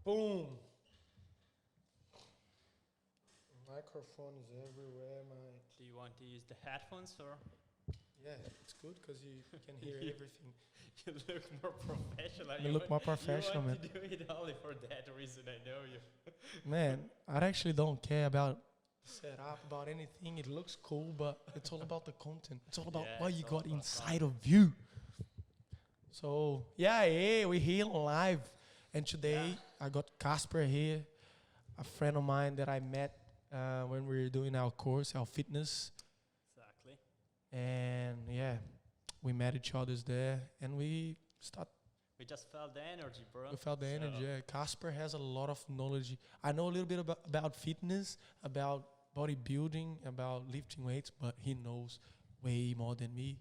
Boom. Microphone is everywhere, mate. Do you want to use the headphones or? Yeah, it's good because you can hear everything. You look more professional. You look more professional, you man. want to do it only for that reason, I know you. Man, I actually don't care about setup, about anything. It looks cool, but it's all about the content. It's all about what you got inside of you. So, yeah, we're here live. And today, I got Casper here, a friend of mine that I met when we were doing our course, our fitness. Exactly. And, yeah, we met each other there, and we just felt the energy, bro. We felt the energy. Yeah. Casper has a lot of knowledge. I know a little bit about fitness, about bodybuilding, about lifting weights, but he knows way more than me.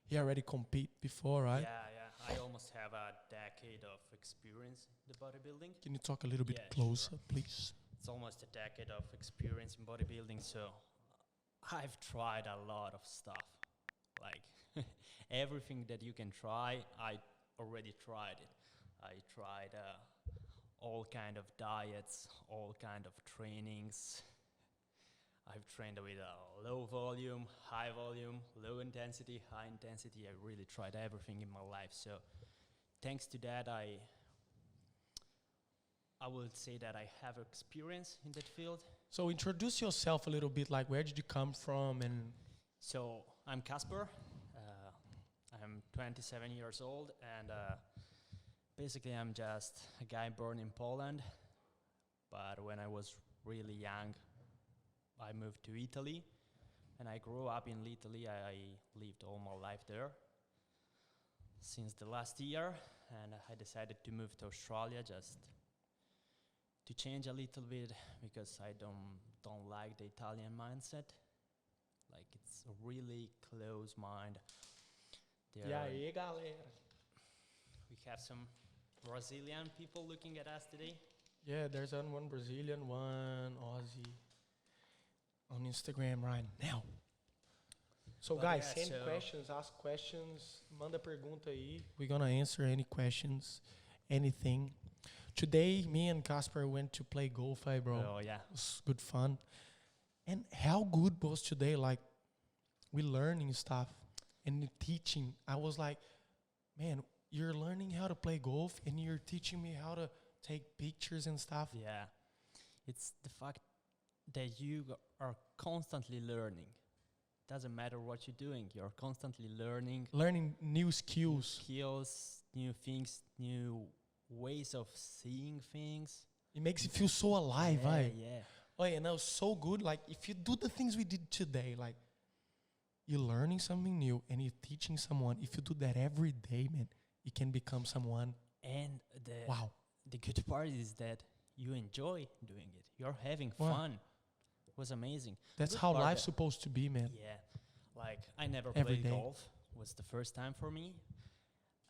He already compete before, right? Yeah. I almost have a decade of experience in the bodybuilding. Can you talk a little bit closer, please? It's almost a decade of experience in bodybuilding, so I've tried a lot of stuff. Like everything that you can try, I already tried it. I tried all kind of diets, all kind of trainings. I've trained with low volume, high volume, low intensity, high intensity. I really tried everything in my life. So thanks to that, I would say that I have experience in that field. So introduce yourself a little bit, like where did you come from? And so I'm Casper. I'm 27 years old, and basically I'm just a guy born in Poland. But when I was really young, I moved to Italy, and I grew up in Italy. I lived all my life there since the last year, and I decided to move to Australia just to change a little bit because I don't like the Italian mindset. Like it's a really close mind. E aí, galera? We have some Brazilian people looking at us today. Yeah, there's one Brazilian, one Aussie on Instagram right now. So guys, send questions, ask questions, manda pergunta aí. We're gonna answer any questions, anything. Today, me and Casper went to play golf, bro. Oh yeah, it was good fun. And how good was today? Like, we learning stuff and the teaching. I was like, man, you're learning how to play golf and you're teaching me how to take pictures and stuff. Yeah, it's the fact that you are constantly learning. Doesn't matter what you're doing, you're constantly learning. Learning new skills. New things, new ways of seeing things. It makes you feel so alive, right? Yeah. Oh, yeah, and that was so good. Like, if you do the things we did today, like, you're learning something new and you're teaching someone. If you do that every day, man, you can become someone. And the good part is that you enjoy doing it. You're having fun. It was amazing. That's how life's supposed to be, man. Yeah. Like, I never every played day. golf. It was the first time for me.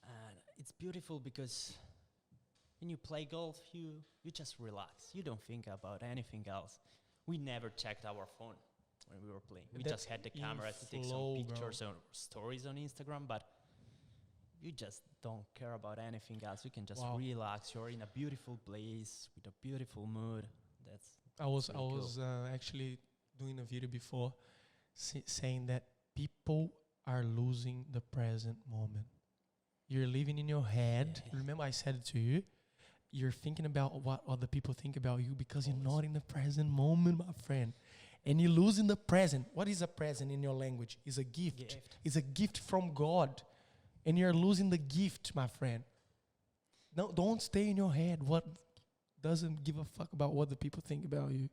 And it's beautiful because when you play golf, you just relax. You don't think about anything else. We never checked our phone when we were playing. We just had the camera to take some pictures or stories on Instagram, but you just don't care about anything else. You can just relax. You're in a beautiful place with a beautiful mood. I was actually doing a video before saying that people are losing the present moment. You're living in your head. Yeah. Remember I said it to you. You're thinking about what other people think about you because you're not in the present moment, my friend. And you're losing the present. What is a present in your language? It's a gift. It's a gift from God. And you're losing the gift, my friend. No, don't stay in your head. What doesn't give a fuck about what the people think about you.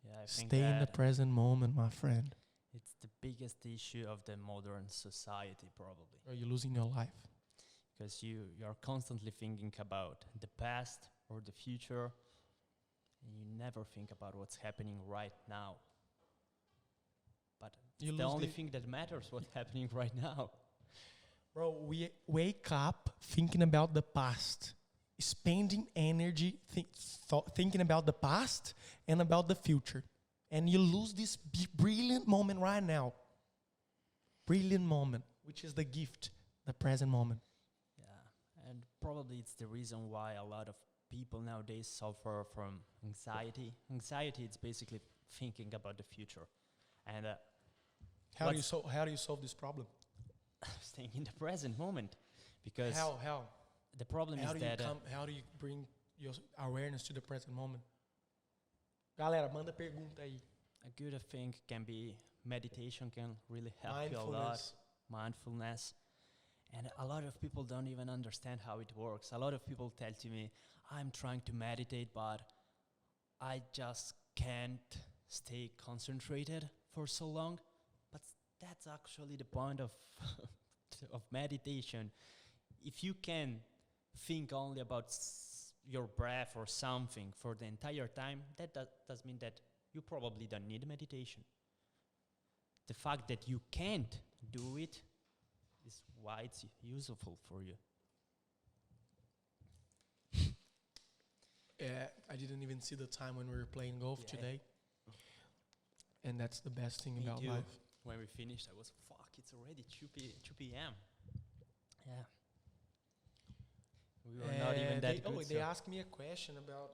Yeah, I think stay in the present moment, my friend. It's the biggest issue of the modern society, probably. Or you're losing your life. Because you're constantly thinking about the past or the future, and you never think about what's happening right now. But it's the only thing that matters, what's happening right now. Bro, we wake up thinking about the past, spending energy thinking about the past and about the future. And you lose this brilliant moment right now. Brilliant moment, which is the gift, the present moment. Yeah, and probably it's the reason why a lot of people nowadays suffer from anxiety. Anxiety is basically thinking about the future, and How do you solve this problem? staying in the present moment, because How? the problem is that How do you bring your awareness to the present moment? Galera, manda pergunta aí. a good thing can be meditation, can really help you a lot. Mindfulness. Mindfulness. And a lot of people don't even understand how it works. A lot of people tell to me, I'm trying to meditate, but I just can't stay concentrated for so long. But that's actually the point of of meditation. If you can think only about your breath or something for the entire time, that does mean that you probably don't need meditation. The fact that you can't do it is why it's useful for you. Yeah, I didn't even see the time when we were playing golf Yeah. today. And that's the best thing Me about too. life. When we finished, I was, fuck, it's already 2 p.m. Yeah. We were not even that good. They asked me a question about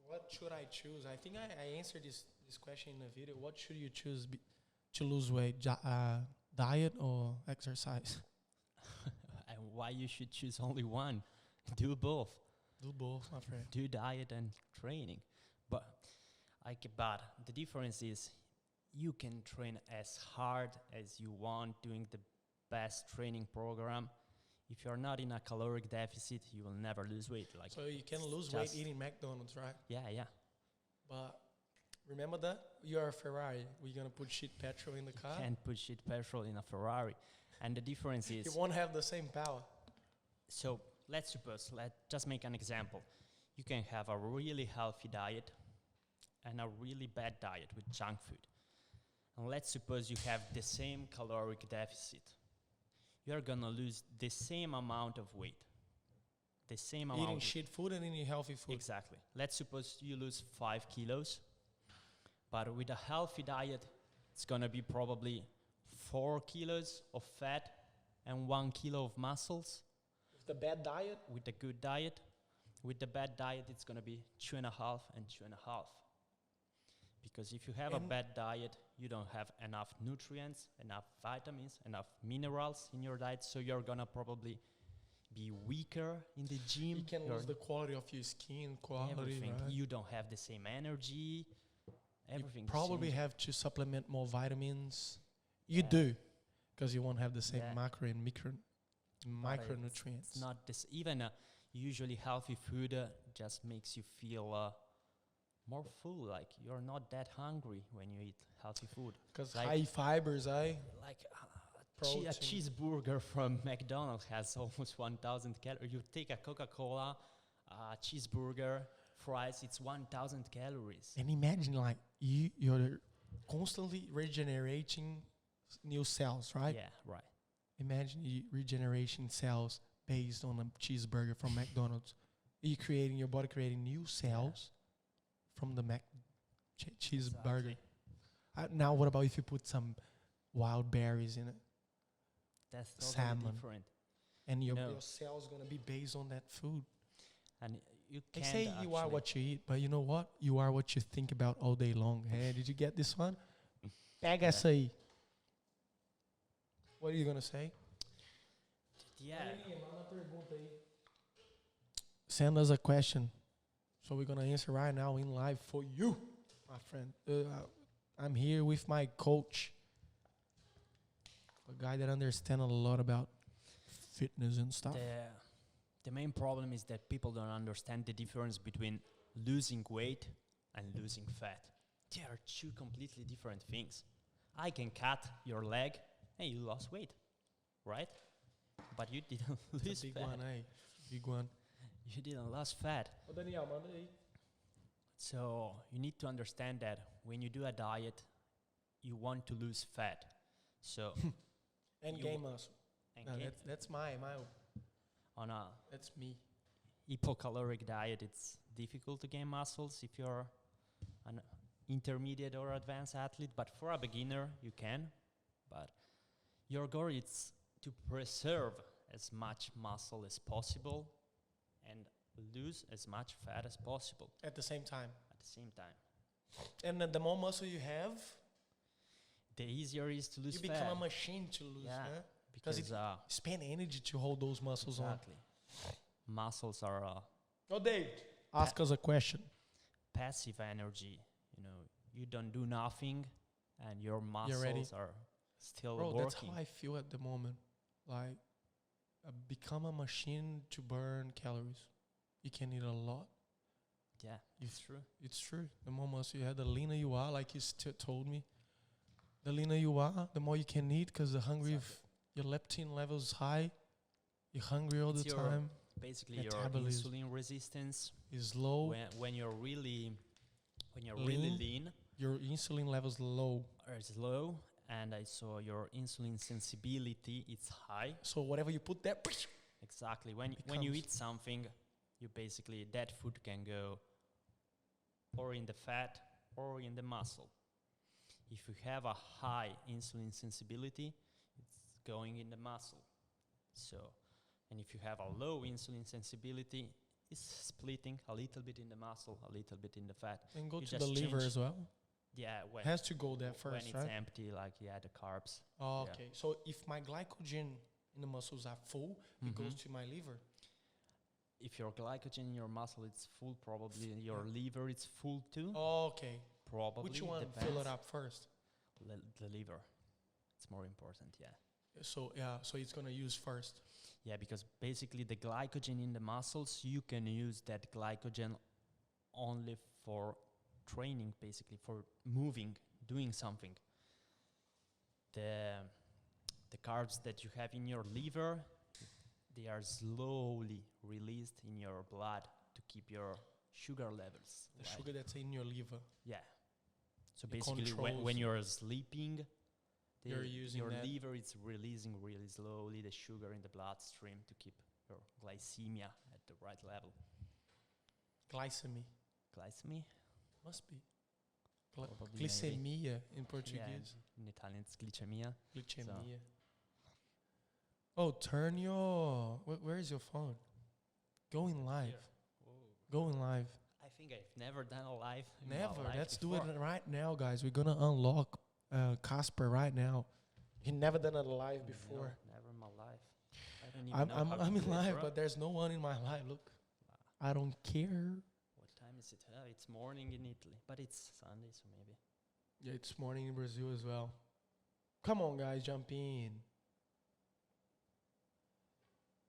what should I choose. I think I answered this question in the video. What should you choose to lose weight? Diet or exercise? And why you should choose only one? Do both. Do both, my friend. Do diet and training. But the difference is you can train as hard as you want, doing the best training program. If you're not in a caloric deficit, you will never lose weight. Like, So you can lose weight eating McDonald's, right? yeah. But remember that? You're a Ferrari. We're going to put shit petrol in the car. Can't put shit petrol in a Ferrari. And the difference is, You won't have the same power. so let's just make an example. You can have a really healthy diet and a really bad diet with junk food. And let's suppose you have the same caloric deficit. You're gonna lose the same amount of weight. The same amount. Eating shit food and eating healthy food. Exactly. Let's suppose you lose 5 kilos, but with a healthy diet, it's gonna be probably 4 kilos of fat and 1 kilo of muscles. With the bad diet? With a good diet. With the bad diet, it's gonna be 2.5 and 2.5. Because if you have a bad diet, you don't have enough nutrients, enough vitamins, enough minerals in your diet, so you're gonna probably be weaker in the gym. You can lose the quality of your skin, quality, everything. right? You don't have the same energy. Everything. You probably have to supplement more vitamins. You Yeah. do, because you won't have the same Yeah. macro and micronutrients. It's not this. Even usually healthy food just makes you feel more full. Like you're not that hungry when you eat healthy food. Because like- high fibers, Like a Protein. cheeseburger from McDonald's has almost 1,000 calories. You take a Coca-Cola, a cheeseburger, fries, it's 1,000 calories. And imagine like you're constantly regenerating new cells, right? Yeah, right. Imagine you regeneration cells based on a cheeseburger from McDonald's. Your body creating new cells from the cheeseburger. Exactly. Now, what about if you put some wild berries in it? That's totally Salmon. different. And your No. cells going to be based on that food. And you They can't say you are actually- what you eat, but you know what? You are what you think about all day long. Hey, did you get this one? Pega essa aí. What are you going to say? Yeah. Send us a question. So we're going to answer right now in live for you, my friend. I'm here with my coach, a guy that understands a lot about fitness and stuff. The main problem is that people don't understand the difference between losing weight and losing fat. They are two completely different things. I can cut your leg and you lost weight, right? But you didn't It's lose a big fat. one, eh? Big one. You didn't lose fat. Ô, Daniel, manda aí. So you need to understand that when you do a diet, you want to lose fat. So And You gain wa- muscle. and No, get that's my on a that's me. hypocaloric diet, it's difficult to gain muscles if you're an intermediate or advanced athlete, but for a beginner, you can. But your goal is to preserve as much muscle as possible and lose as much fat as possible At the same time. at the same time. And the more muscle you have, The easier it is to lose you fat. become a machine to lose. Yeah, Huh? because Spend energy to hold those muscles exactly. Muscles are on. Oh, Dave, ask us a question. passive energy. You know, you don't do nothing, and your muscles are still Bro, working. that's how I feel at the moment. Like, become a machine to burn calories. You can eat a lot. Yeah, it's true. It's true. The more muscle you have, the leaner you are, like you told me. The leaner you are, the more you can eat, because the hungry, if your leptin level is high, you're hungry all It's the your time. Basically, your Metabolism insulin resistance is low. when you're really Lean. lean Your insulin level's low. or is low, and I saw your insulin sensibility it's high. So whatever you put there, Exactly. When you eat something, you basically that food can go or in the fat or in the muscle. If you have a high insulin sensibility, it's going in the muscle. So, and if you have a low insulin sensibility, it's splitting a little bit in the muscle, a little bit in the fat. and go You to the just liver change- as well. Yeah, when Has to go there when first, it's right? empty, like the carbs. Oh, yeah. okay. So if my glycogen in the muscles are full, it goes Mhm. to my liver. If your glycogen in your muscle is full, probably your liver is full too. Oh, okay. Probably. Which one depends. fill it up first? The liver. It's more important, yeah. So it's gonna use first. Yeah, because basically the glycogen in the muscles, you can use that glycogen only for training, basically for moving, doing something. The carbs that you have in your liver, they are slowly released in your blood to keep your sugar levels. The right? sugar that's in your liver. Yeah. So It basically, controls when you're sleeping, You're using your that. liver is releasing really slowly the sugar in the bloodstream to keep your glycemia at the right level. Glycemia. Glycemia? Must be. Probably Glycemia in Yeah, Portuguese. in Italian it's glicemia. Glycemia. Oh, turn your... Where is your phone? Going live. Here. Going live. I think I've never done a live. in my Never. life Let's do before. it right now, guys. We're gonna unlock Casper right now. He never done a live before. No, never in my life. I don't even know how to I'm in do it, live, bro. but there's no one in my live. Look, I don't care. What time is it? It's morning in Italy, but it's Sunday, so maybe. Yeah, it's morning in Brazil as well. Come on, guys, jump in.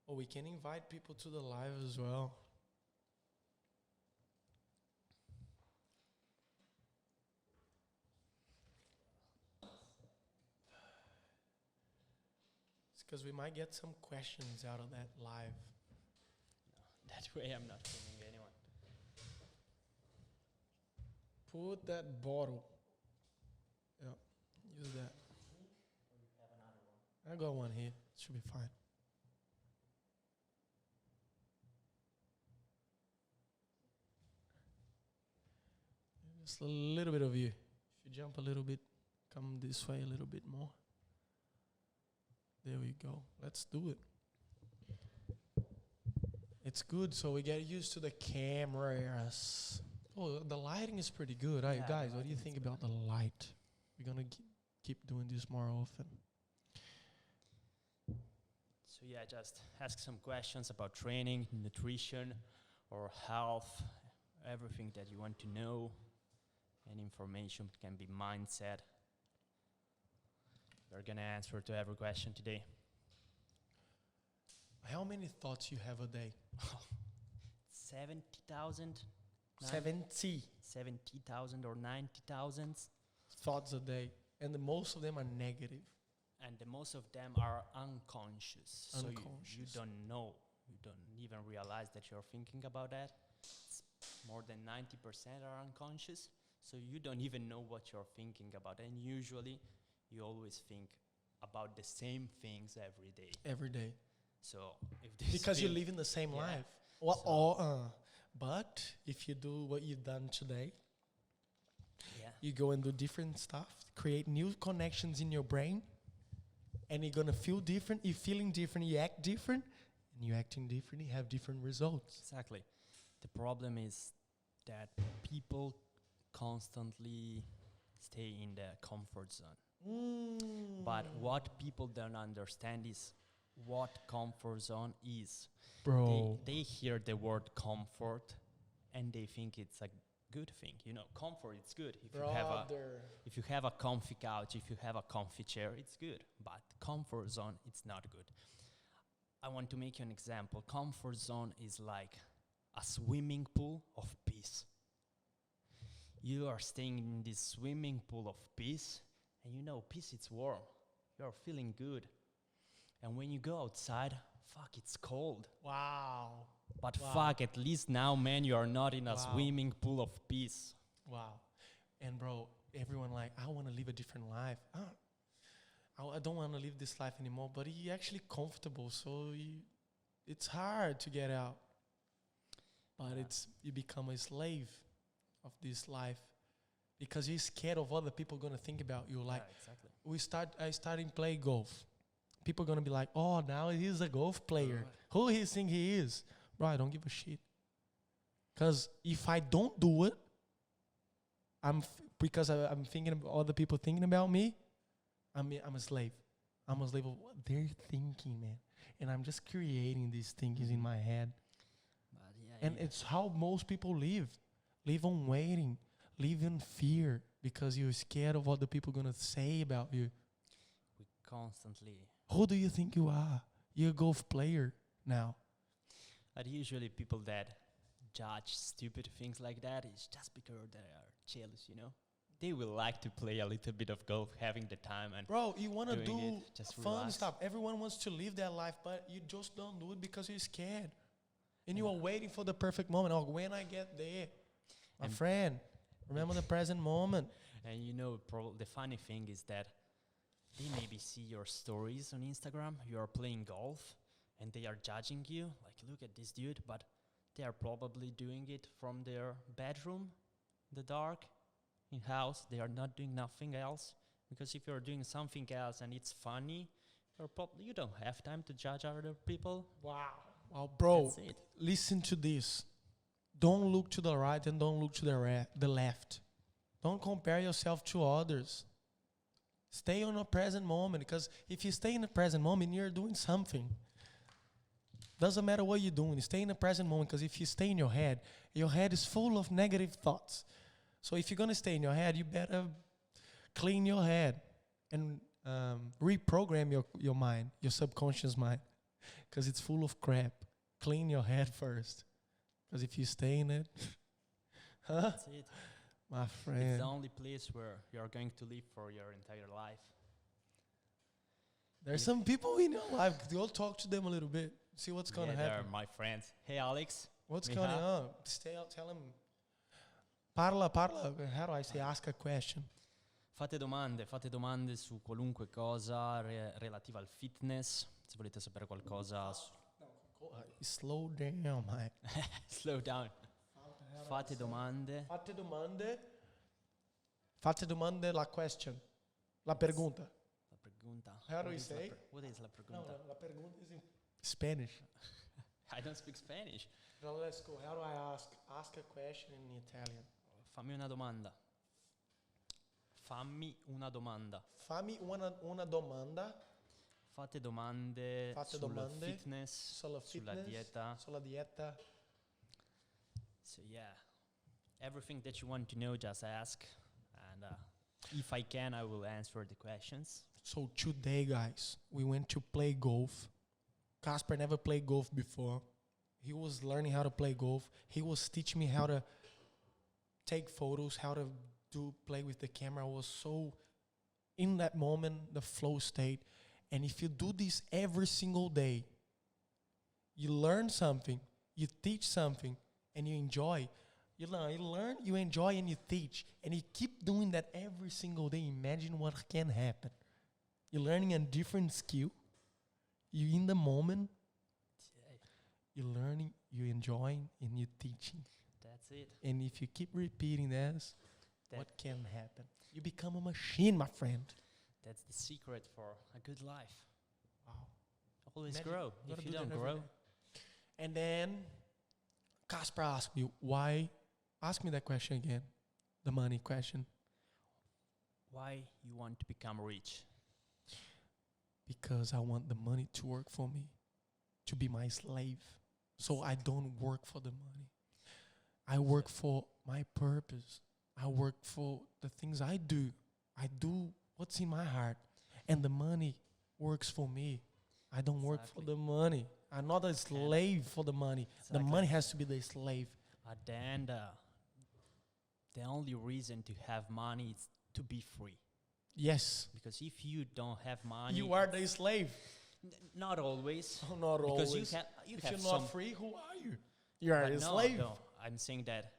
Oh, we can invite people to the live as well. It's because we might get some questions out of that live. That way I'm not filming anyone. Put that bottle. Yeah, use that. I got one here. Should be fine. Just a little bit of you. If you jump a little bit, come this way a little bit more. There we go. Let's do it. It's good, so we get used to the cameras. Oh, the lighting is pretty good. Yeah, Guys, the what do you lighting is think good. about the light? We're going to keep doing this more often. So yeah, just ask some questions about training, nutrition, or health, everything that you want to know. Any information, it can be mindset. We're gonna answer to every question today. How many thoughts you have a day? 70,000? 70 70,000 or 90,000, thoughts a day. And most of them are negative. and the most of them are unconscious. So you Unconscious. don't know, you don't even realize that you're thinking about that. It's more than 90% are unconscious, so you don't even know what you're thinking about. And usually, you always think about the same things every day. Every day. So if this Because you feel- live in the same Yeah. life. But if you do what you've done today, yeah, you go and do different stuff, create new connections in your brain, and you're gonna feel different. You're feeling different. You act different, and you acting different. You have different results. exactly. The problem is that people constantly stay in the comfort zone. But what people don't understand is what comfort zone is. Bro. They hear the word comfort and they think it's a good thing. You know, comfort, it's good. If you have a comfy couch, if you have a comfy chair, it's good. But comfort zone, it's not good. I want to make you an example. Comfort zone is like a swimming pool of peace. You are staying in this swimming pool of peace, and you know, peace, it's warm. You're feeling good. And when you go outside, fuck, it's cold. Wow. But fuck, at least now, man, you are not in a swimming pool of peace. Wow. And bro, everyone like, I want to live a different life. I don't want to live this life anymore. But you're actually comfortable, so it's hard to get out. But you become a slave of this life because you're scared of other people going to think about you. Like, exactly. I started playing golf. People going to be like, oh, now he's a golf player. Who he think he is? Bro, I don't give a shit. Because if I don't do it, because I'm thinking of other people thinking about me, I'm a slave. I'm a slave of what they're thinking, man. And I'm just creating these things in my head. And it's how most people live. Live on waiting. Live in fear because you're scared of what the people are going to say about you. We constantly... Who do you think you are? You're a golf player now. But usually people that judge stupid things like that is just because they are jealous, you know? They will like to play a little bit of golf, having the time and bro, you want to do fun relax. stuff. Everyone wants to live that life, but you just don't do it because you're scared. And you are waiting for the perfect moment. Oh, when I get there, my friend, remember the present moment. And you know, the funny thing is that they maybe see your stories on Instagram. You are playing golf, and they are judging you. Like, look at this dude. But they are probably doing it from their bedroom, the dark, in house. They are not doing nothing else. Because if you're doing something else and it's funny, you don't have time to judge other people. Wow. Well, bro, listen to this. Don't look to the right and don't look to the left. Don't compare yourself to others. Stay on the present moment, because if you stay in the present moment, you're doing something. Doesn't matter what you're doing. Stay in the present moment, because if you stay in your head is full of negative thoughts. So if you're going to stay in your head, you better clean your head and reprogram your mind, your subconscious mind, because it's full of crap. Clean your head first, because if you stay in it, That's it. My friend. It's the only place where you're going to live for your entire life. There's some people in your life. Go talk to them a little bit. See what's going to happen. They're my friends. Hey, Alex. What's going on? Stay out. Tell them. Parla. How do I say? Ask a question. Fate domande su qualunque cosa relativa al fitness. Se volete sapere qualcosa. Slow down, Mike. Slow down. Fate domande. Fate domande la question. La pregunta. La pregunta. How do you say? What is la pregunta? No, la pregunta is in Spanish. I don't speak Spanish. No, let's go. How do I ask a question in Italian? Fammi una domanda. Fammi una domanda. Fammi una domanda. Fate domande sul fitness, sulla dieta. Sulla dieta. So yeah, everything that you want to know, just ask. And if I can, I will answer the questions. So today, guys, we went to play golf. Casper never played golf before. He was learning how to play golf. He was teaching me how to take photos, how to play with the camera. I was so in that moment, the flow state. And if you do this every single day, you learn something, you teach something, and you enjoy. You learn, you enjoy, and you teach. And you keep doing that every single day. Imagine what can happen. You're learning a different skill. You're in the moment. You're learning, you're enjoying, and you're teaching. That's it. And if you keep repeating this, what can happen? You become a machine, my friend. That's the secret for a good life. Wow. Always grow. If you don't grow. And then Casper asked me, why? Ask me that question again. The money question. Why you want to become rich? Because I want the money to work for me, to be my slave. So I don't work for the money. I work for my purpose. I work for the things I do. I do what's in my heart. And the money works for me. I don't work for the money. I'm not a slave for the money. The money has to be the slave. At the end, the only reason to have money is to be free. Yes. Because if you don't have money... You are the slave. Not always. Oh, not because always. If you're not free, who are you? You are a slave. No, I'm saying that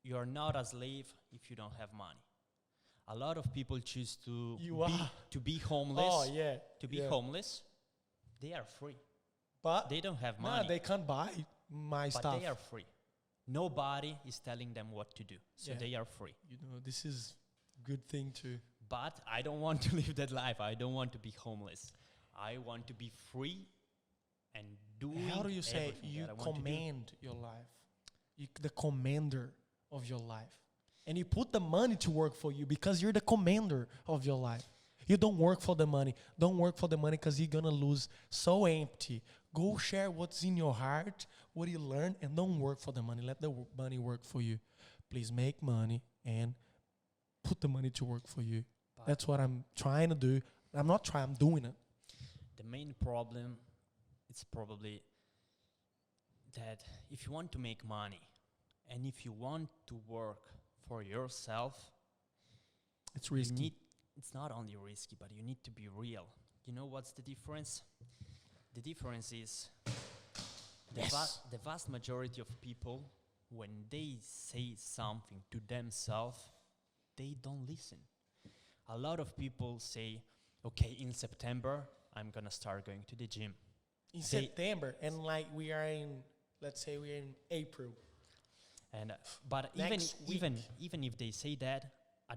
you are not a slave if you don't have money. A lot of people choose to be homeless. Oh, yeah. To be homeless. They are free. But they don't have money. No, they can't buy my stuff. But they are free. Nobody is telling them what to do. So they are free. You know, this is a good thing too. But I don't want to live that life. I don't want to be homeless. I want to be free and doing. How do you say you command your life? You're the commander of your life. And you put the money to work for you because you're the commander of your life. You don't work for the money. Don't work for the money because you're going to lose so empty. Go share what's in your heart, what you learn, and don't work for the money. Let the money work for you. Please make money and put the money to work for you. But that's what I'm trying to do. I'm not trying, I'm doing it. The main problem is probably that if you want to make money and if you want to work for yourself, it's risky. It's not only risky, but you need to be real. You know what's the difference? The difference is the vast majority of people, when they say something to themselves, they don't listen. A lot of people say, okay, in September, I'm going to start going to the gym. In September, and like we are in, let's say we're in April. And but even if they say that,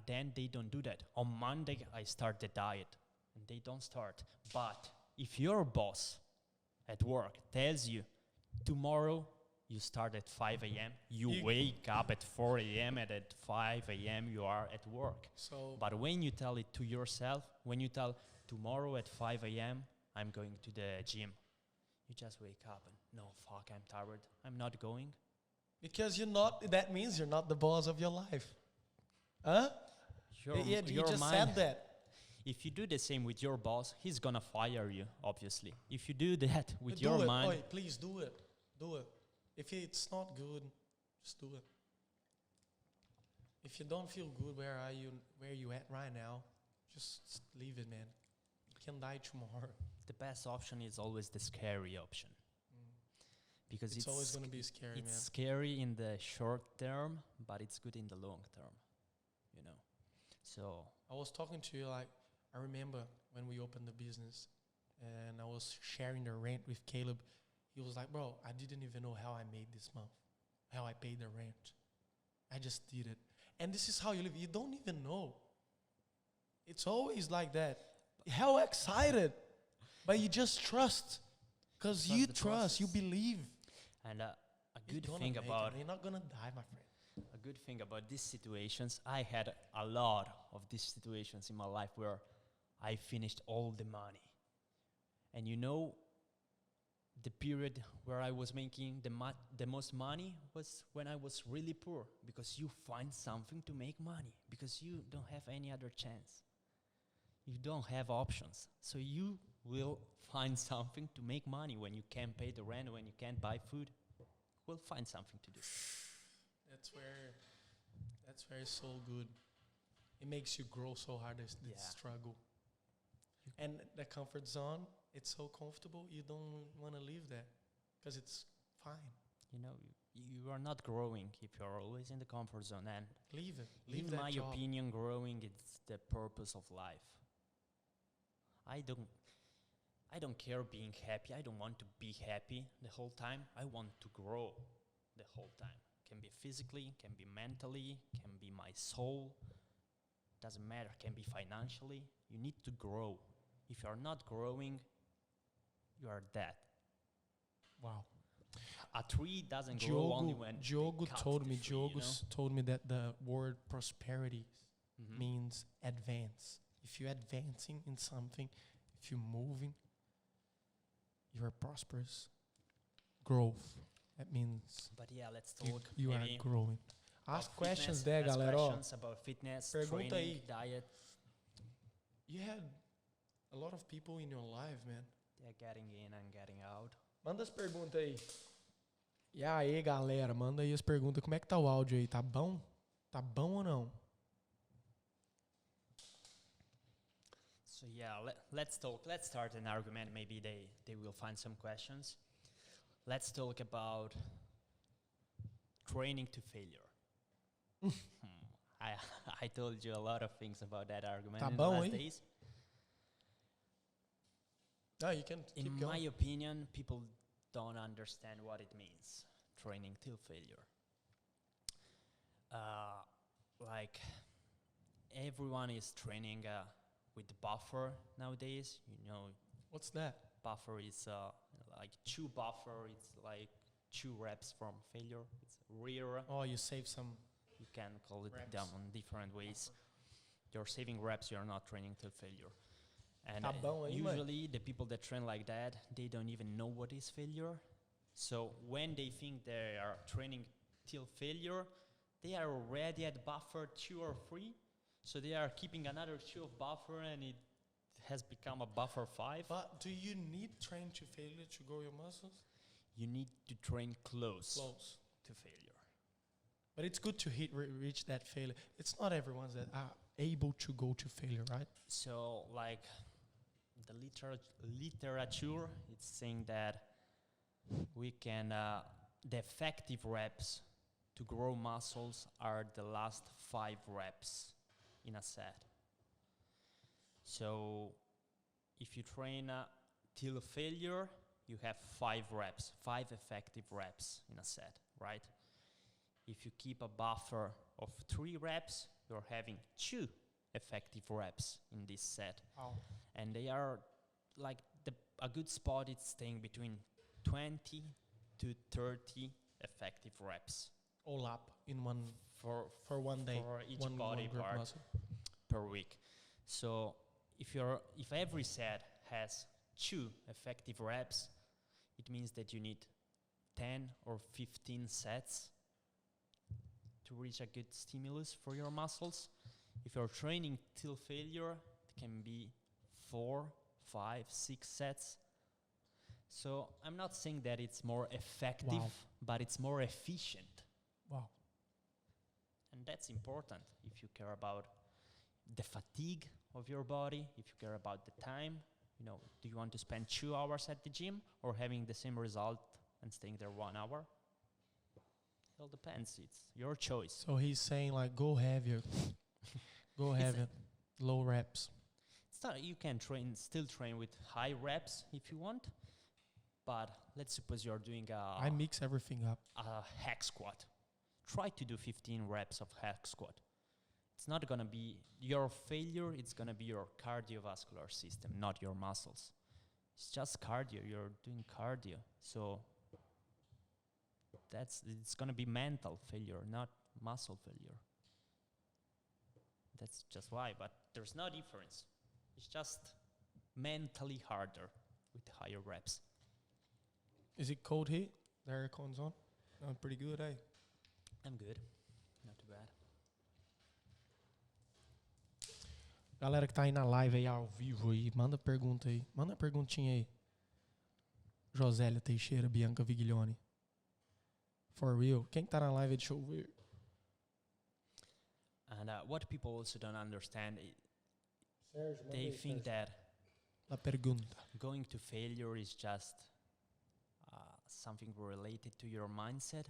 then they don't do that. On Monday, I start the diet, and they don't start. But if your boss at work tells you, tomorrow you start at 5 a.m., you wake up at 4 a.m., and at 5 a.m. you are at work. But when you tell it to yourself, when you tell, tomorrow at 5 a.m., I'm going to the gym, you just wake up and, no, fuck, I'm tired, I'm not going. Because you're not, that means you're not the boss of your life. Huh? You just said that. If you do the same with your boss, he's gonna fire you, obviously. If you do that with your mind... Oi, please do it. Do it. If it's not good, just do it. If you don't feel good, where you at right now, just leave it, man. You can die tomorrow. The best option is always the scary option. Because it's always going to be scary, man. It's scary in the short term, but it's good in the long term, you know. So I was talking to you, like, I remember when we opened the business, and I was sharing the rent with Caleb. He was like, bro, I didn't even know how I made this month, how I paid the rent. I just did it. And this is how you live. You don't even know. It's always like that. How excited. But you just trust. Because you trust, you believe. And a good thing about... You're not going to die, my friend. A good thing about these situations, I had a lot of these situations in my life where I finished all the money. And you know, the period where I was making the most money was when I was really poor. Because you find something to make money. Because you don't have any other chance. You don't have options. So you will find something to make money when you can't pay the rent, when you can't buy food. We'll find something to do. That's where it's so good. It makes you grow so hard, this struggle. And the comfort zone, it's so comfortable, you don't want to leave that because it's fine. You know, you are not growing if you're always in the comfort zone. And leave it. In my opinion, growing is the purpose of life. I don't care being happy. I don't want to be happy the whole time. I want to grow the whole time. Can be physically, can be mentally, can be my soul. Doesn't matter. Can be financially. You need to grow. If you are not growing, you are dead. Wow. a tree doesn't grow only when Diogo they cut told the me. tree, you know? Told me that the word prosperity Mhm. means advance. If you're advancing in something, if you're moving, you are prosperous. Growth. That means But yeah, let's you, talk you are maybe growing. about Ask questions fitness. there, Ask galera. Ó, questions about fitness, pergunta training, aí. diet. You had a lot of people in your life, man. They're getting in and getting out. Manda as perguntas aí. E aí, galera, manda aí as perguntas. Como é que tá o áudio aí? Tá bom? Tá bom ou não? So yeah, let's talk. Let's start an argument. Maybe they will find some questions. Let's talk about training to failure. I I told you a lot of things about that argument Tá in bom, the last hein? days. No, you can keep In going. my opinion, people don't understand what it means, training till failure. Like everyone is training with buffer nowadays. You know, What's that? buffer is like chew buffer. It's like 2 reps from failure. It's rear. Oh, you save some. You can call it Reps. down on different ways. You're saving reps. You're not training till failure. And Tá bom aí, mãe? usually the people that train like that, they don't even know what is failure. So when they think they are training till failure, they are already at buffer 2 or 3. So they are keeping another 2 of buffer, and it has become a buffer 5. But do you need train to failure to grow your muscles? You need to train close Close. to failure. But it's good to reach that failure. It's not everyone that are able to go to failure, right? So like the literature, it's saying that we can, the effective reps to grow muscles are the last 5 reps in a set. So if you train till failure, you have 5 reps, 5 effective reps in a set, right? If you keep a buffer of 3 reps, you're having 2 effective reps in this set. Wow. And they are like a good spot is staying between 20 to 30 effective reps All up in one for for one day. for each one body group part muscle. per week. So if every set has 2 effective reps, it means that you need 10 or 15 sets to reach a good stimulus for your muscles. If you're training till failure, it can be 4, 5, 6 sets. So I'm not saying that it's more effective, Wow. but it's more efficient. Wow. And that's important if you care about the fatigue of your body, if you care about the time. You know, do you want to spend 2 hours at the gym or having the same result and staying there 1 hour? It all depends. It's your choice. So he's saying like go heavier. Go It's heavier. Low reps. It's not, you can still train with high reps if you want, but let's suppose you're doing I mix everything up. a hack squat. Try to do 15 reps of hack squat. It's not going to be your failure, it's going to be your cardiovascular system, not your muscles. It's just cardio, you're doing cardio. So it's going to be mental failure, not muscle failure. That's just why, but there's no difference. It's just mentally harder with higher reps. Is it cold here? The aircon's on? I'm pretty good, eh? I'm good. Not too bad. Galera que tá aí na live aí ao vivo aí, manda pergunta aí. Manda perguntinha aí. Josélia Teixeira, Bianca Viglione. For real. Quem que tá na live? Deixa eu ver. And what people also don't understand, Sérgio, manda they aí, think Sérgio. that La pergunta. going to failure is just something related to your mindset.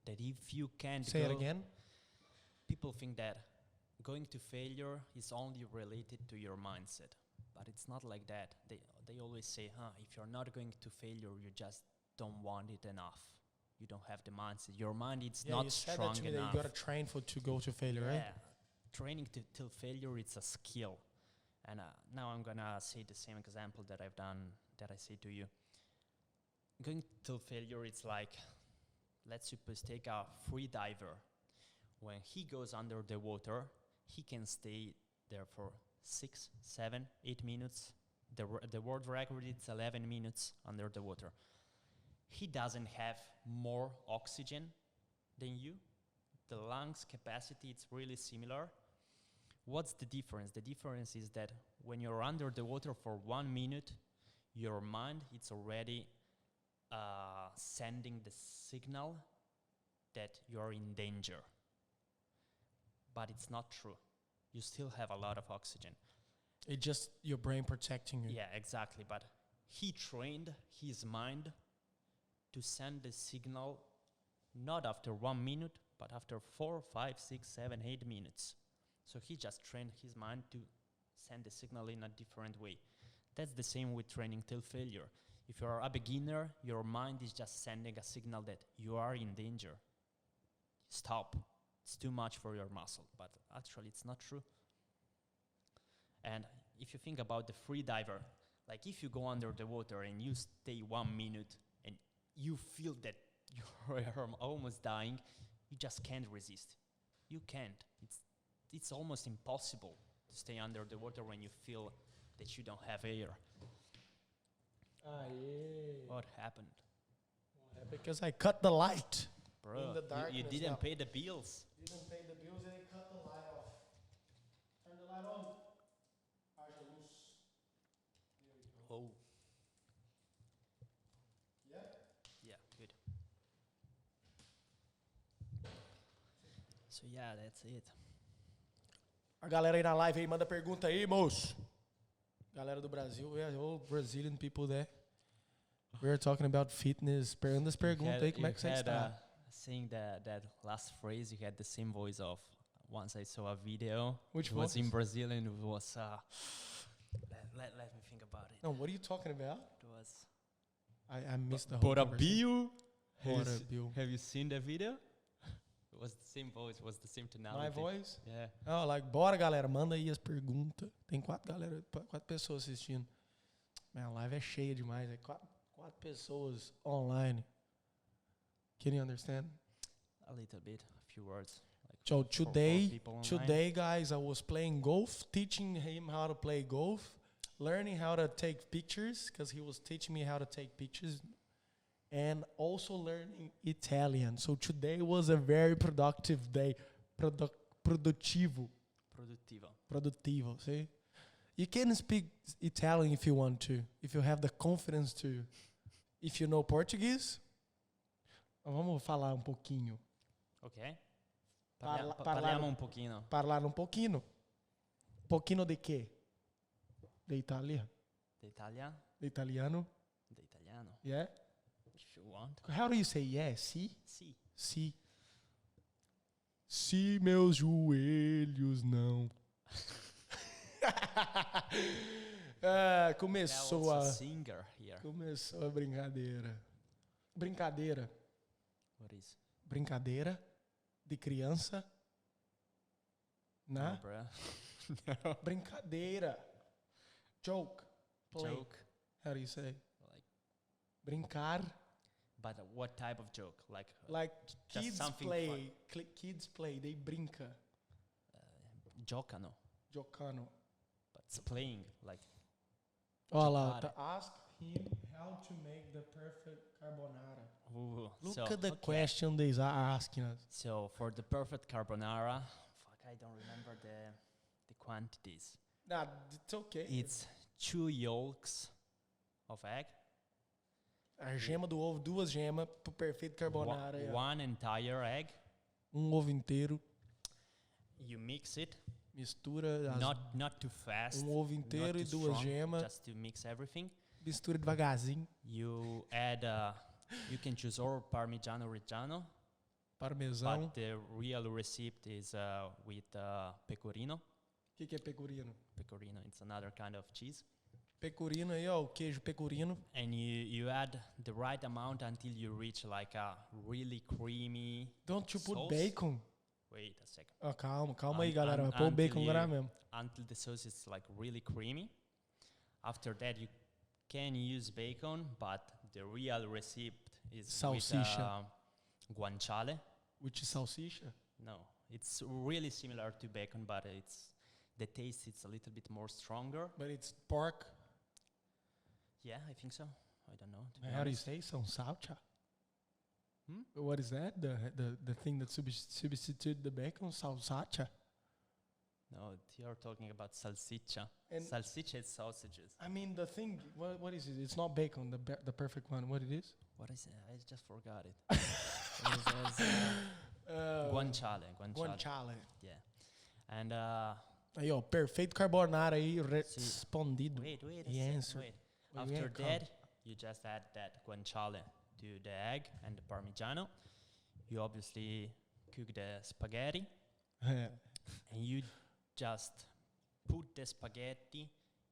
That if you can't Say go, it again. people think that going to failure is only related to your mindset, but it's not like that. They always say, if you're not going to failure, you just don't want it enough. You don't have the mindset. Your mind is Yeah, not you said strong that to me enough. that you gotta train to go to failure, right? Yeah, training till failure, it's a skill. And now I'm gonna say the same example that I say to you. going to failure, it's like, let's suppose take a free diver. When he goes under the water, he can stay there for 6, 7, 8 minutes. The world record is 11 minutes under the water. He doesn't have more oxygen than you. The lungs capacity is really similar. What's the difference? The difference is that when you're under the water for 1 minute, your mind is already sending the signal that you're in danger. But it's not true. You still have a lot of oxygen. It's just your brain protecting you. Yeah, exactly. But he trained his mind to send the signal not after 1 minute, but after 4, 5, 6, 7, 8 minutes. So he just trained his mind to send the signal in a different way. That's the same with training till failure. If you're a beginner, your mind is just sending a signal that you are in danger. Stop. It's too much for your muscle. But actually, it's not true. And if you think about the free diver, like if you go under the water and you stay 1 minute and you feel that you're almost dying, you just can't resist. You can't. It's almost impossible to stay under the water when you feel that you don't have air. What happened? Because I cut the light. Bro, In the you darkness didn't now. pay the bills. Didn't pay the bills and they cut the light off. Turn the light on. Haja luz. There we go. Oh, Yeah? yeah, good. So yeah, that's it. A galera aí na live aí, manda pergunta aí, moço. Galera do Brasil, all Brazilian people there. We're talking about fitness. Manda as perguntas aí, como é que você está? Saying that last phrase, you had the same voice of once I saw a video. Which it was voice? in Brazil and it was let me think about it. No, what are you talking about? It was I missed the whole Bora conversation. Bill. Bora Bill. Have you seen the video? It was the same voice, it was the same tonality. My voice? Yeah. Oh, like, bora, galera, manda aí as perguntas. Tem 4 pessoas assistindo. Minha live é cheia demais. É 4 pessoas online. Can you understand? A little bit, a few words. Like So four people online. today, guys, I was playing golf, teaching him how to play golf, learning how to take pictures, because he was teaching me how to take pictures, and also learning Italian. So today was a very productive day. Produttivo. Produttivo, see? You can speak Italian if you want to, if you have the confidence to. If you know Portuguese, vamos falar um pouquinho. Ok. Parliamo un pochino. Parlare un pochino. Pochino di che? De Italia? D'Italia? De italiano? D'italiano. Yeah? If you want. How do you say yeah? Si? Sì. Si. Si meus joelhos não. Começou There a... was a singer here. Começou a brincadeira. Brincadeira. What is? Brincadeira de criança. Na? No, bro. Brincadeira. Joke. Play. Joke. How do you say? Like, Brincar. but what type of joke? Like just Kids something play. Kids play. They brinca. giocano. Giocano. But it's playing. Like, Olha lá. Giocare. Ask him how to make the perfect carbonara. ooh. Look at the question they are asking us. So for the perfect carbonara, I don't remember the quantities. Nah, it's okay. It's 2 yolks of egg, A gema do ovo, 2 gemas pro perfeito carbonara. É. one entire egg. Ovo inteiro. You mix it, Mistura as, not too fast. ovo inteiro not e too 2 strong, gemas. just to mix everything. Mistura devagarzinho. You add, you can choose or Parmigiano Reggiano, Parmesão. but the real recipe is with pecorino. O que é pecorino? Pecorino, it's another kind of cheese. Pecorino aí, ó, o queijo pecorino. And you add the right amount until you reach like a really creamy. Don't you put sauce. bacon? Wait a second. Ah, calma aí, galera. Vai pôr o until bacon you- agora mesmo. Until the sauce is like really creamy. After that, you can use bacon, but the real recipe is Salsicha. with guanciale. Which is salsicha? No, it's really similar to bacon, but the taste is a little bit more stronger. But it's pork. Yeah, I think so. I don't know. to be How do you honest. say salsicha? Hmm? What is that? The thing that substitute the bacon? Salsicha. No, you're talking about salsicha. And Salsicha is sausages. I mean the thing. What is it? It's not bacon. The perfect one. What it is? What is it? I just forgot it. It is, guanciale. Guanciale. Yeah. And Aí, ó, perfeito carbonara aí respondido. wait a He second. answered. Wait. We After ain't that, you just add that guanciale to the egg and the parmigiano. You obviously cook the spaghetti, come. and you just put the spaghetti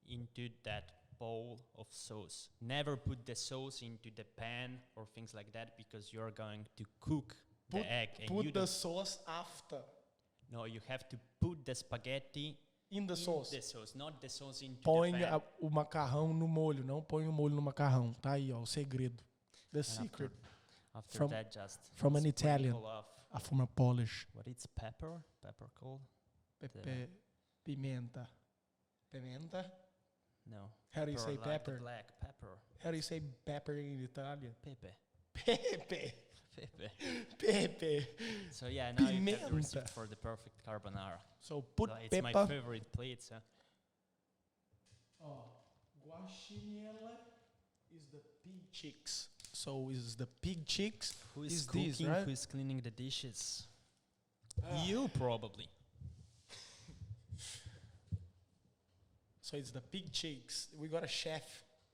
into that bowl of sauce. Never put the sauce into the pan or things like that, because you're going to cook Put- the egg. And you Put the don't- sauce after no, you have to put the spaghetti in the in sauce. the sauce, not the sauce into Põe the pan. o macarrão no molho, não põe o molho no macarrão. Tá aí, ó, o segredo. The secret. After From- that, just from an Italian. sprinkle of From a Polish. what is pepper? Pepper called? Pimenta. Pimenta? No. How do you say like the pepper? black pepper. How do you say pepper in Italian? Pepe. Pepe. Pepe. Pepe. So yeah, now you have the Pimenta. recipe for the perfect carbonara. So put So it's my pepper. favorite plate. So Oh, guaxinilla is the pig cheeks. So is the pig cheeks? who is Is cooking? this, right? Who is cleaning the dishes? Ah. You probably. So it's the pig cheeks. We got a chef.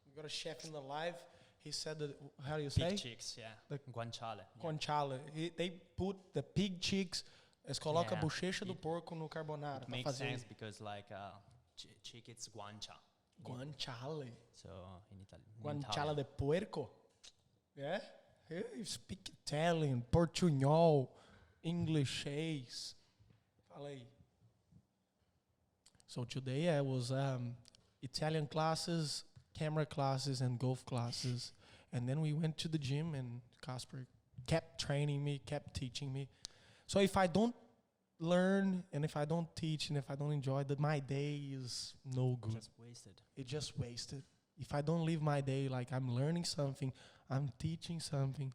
We got a chef in the live. He said that, how do you say? Pig cheeks, yeah. The Guanciale. Yeah. Guanciale. They put the pig cheeks. Eles colocam a Yeah. bochecha do It- porco no carbonara. It pra makes fazer sense because like chick it's guancia. guanciale. So in Italy. Guanciale de puerco. Yeah? You speak Italian, Portuñol, Englishês. Fala aí. So today I was Italian classes, camera classes, and golf classes. And then we went to the gym, and Casper kept training me, kept teaching me. So if I don't learn, and if I don't teach, and if I don't enjoy, that my day is no good. Just wasted. It's just wasted. If I don't live my day like I'm learning something, I'm teaching something,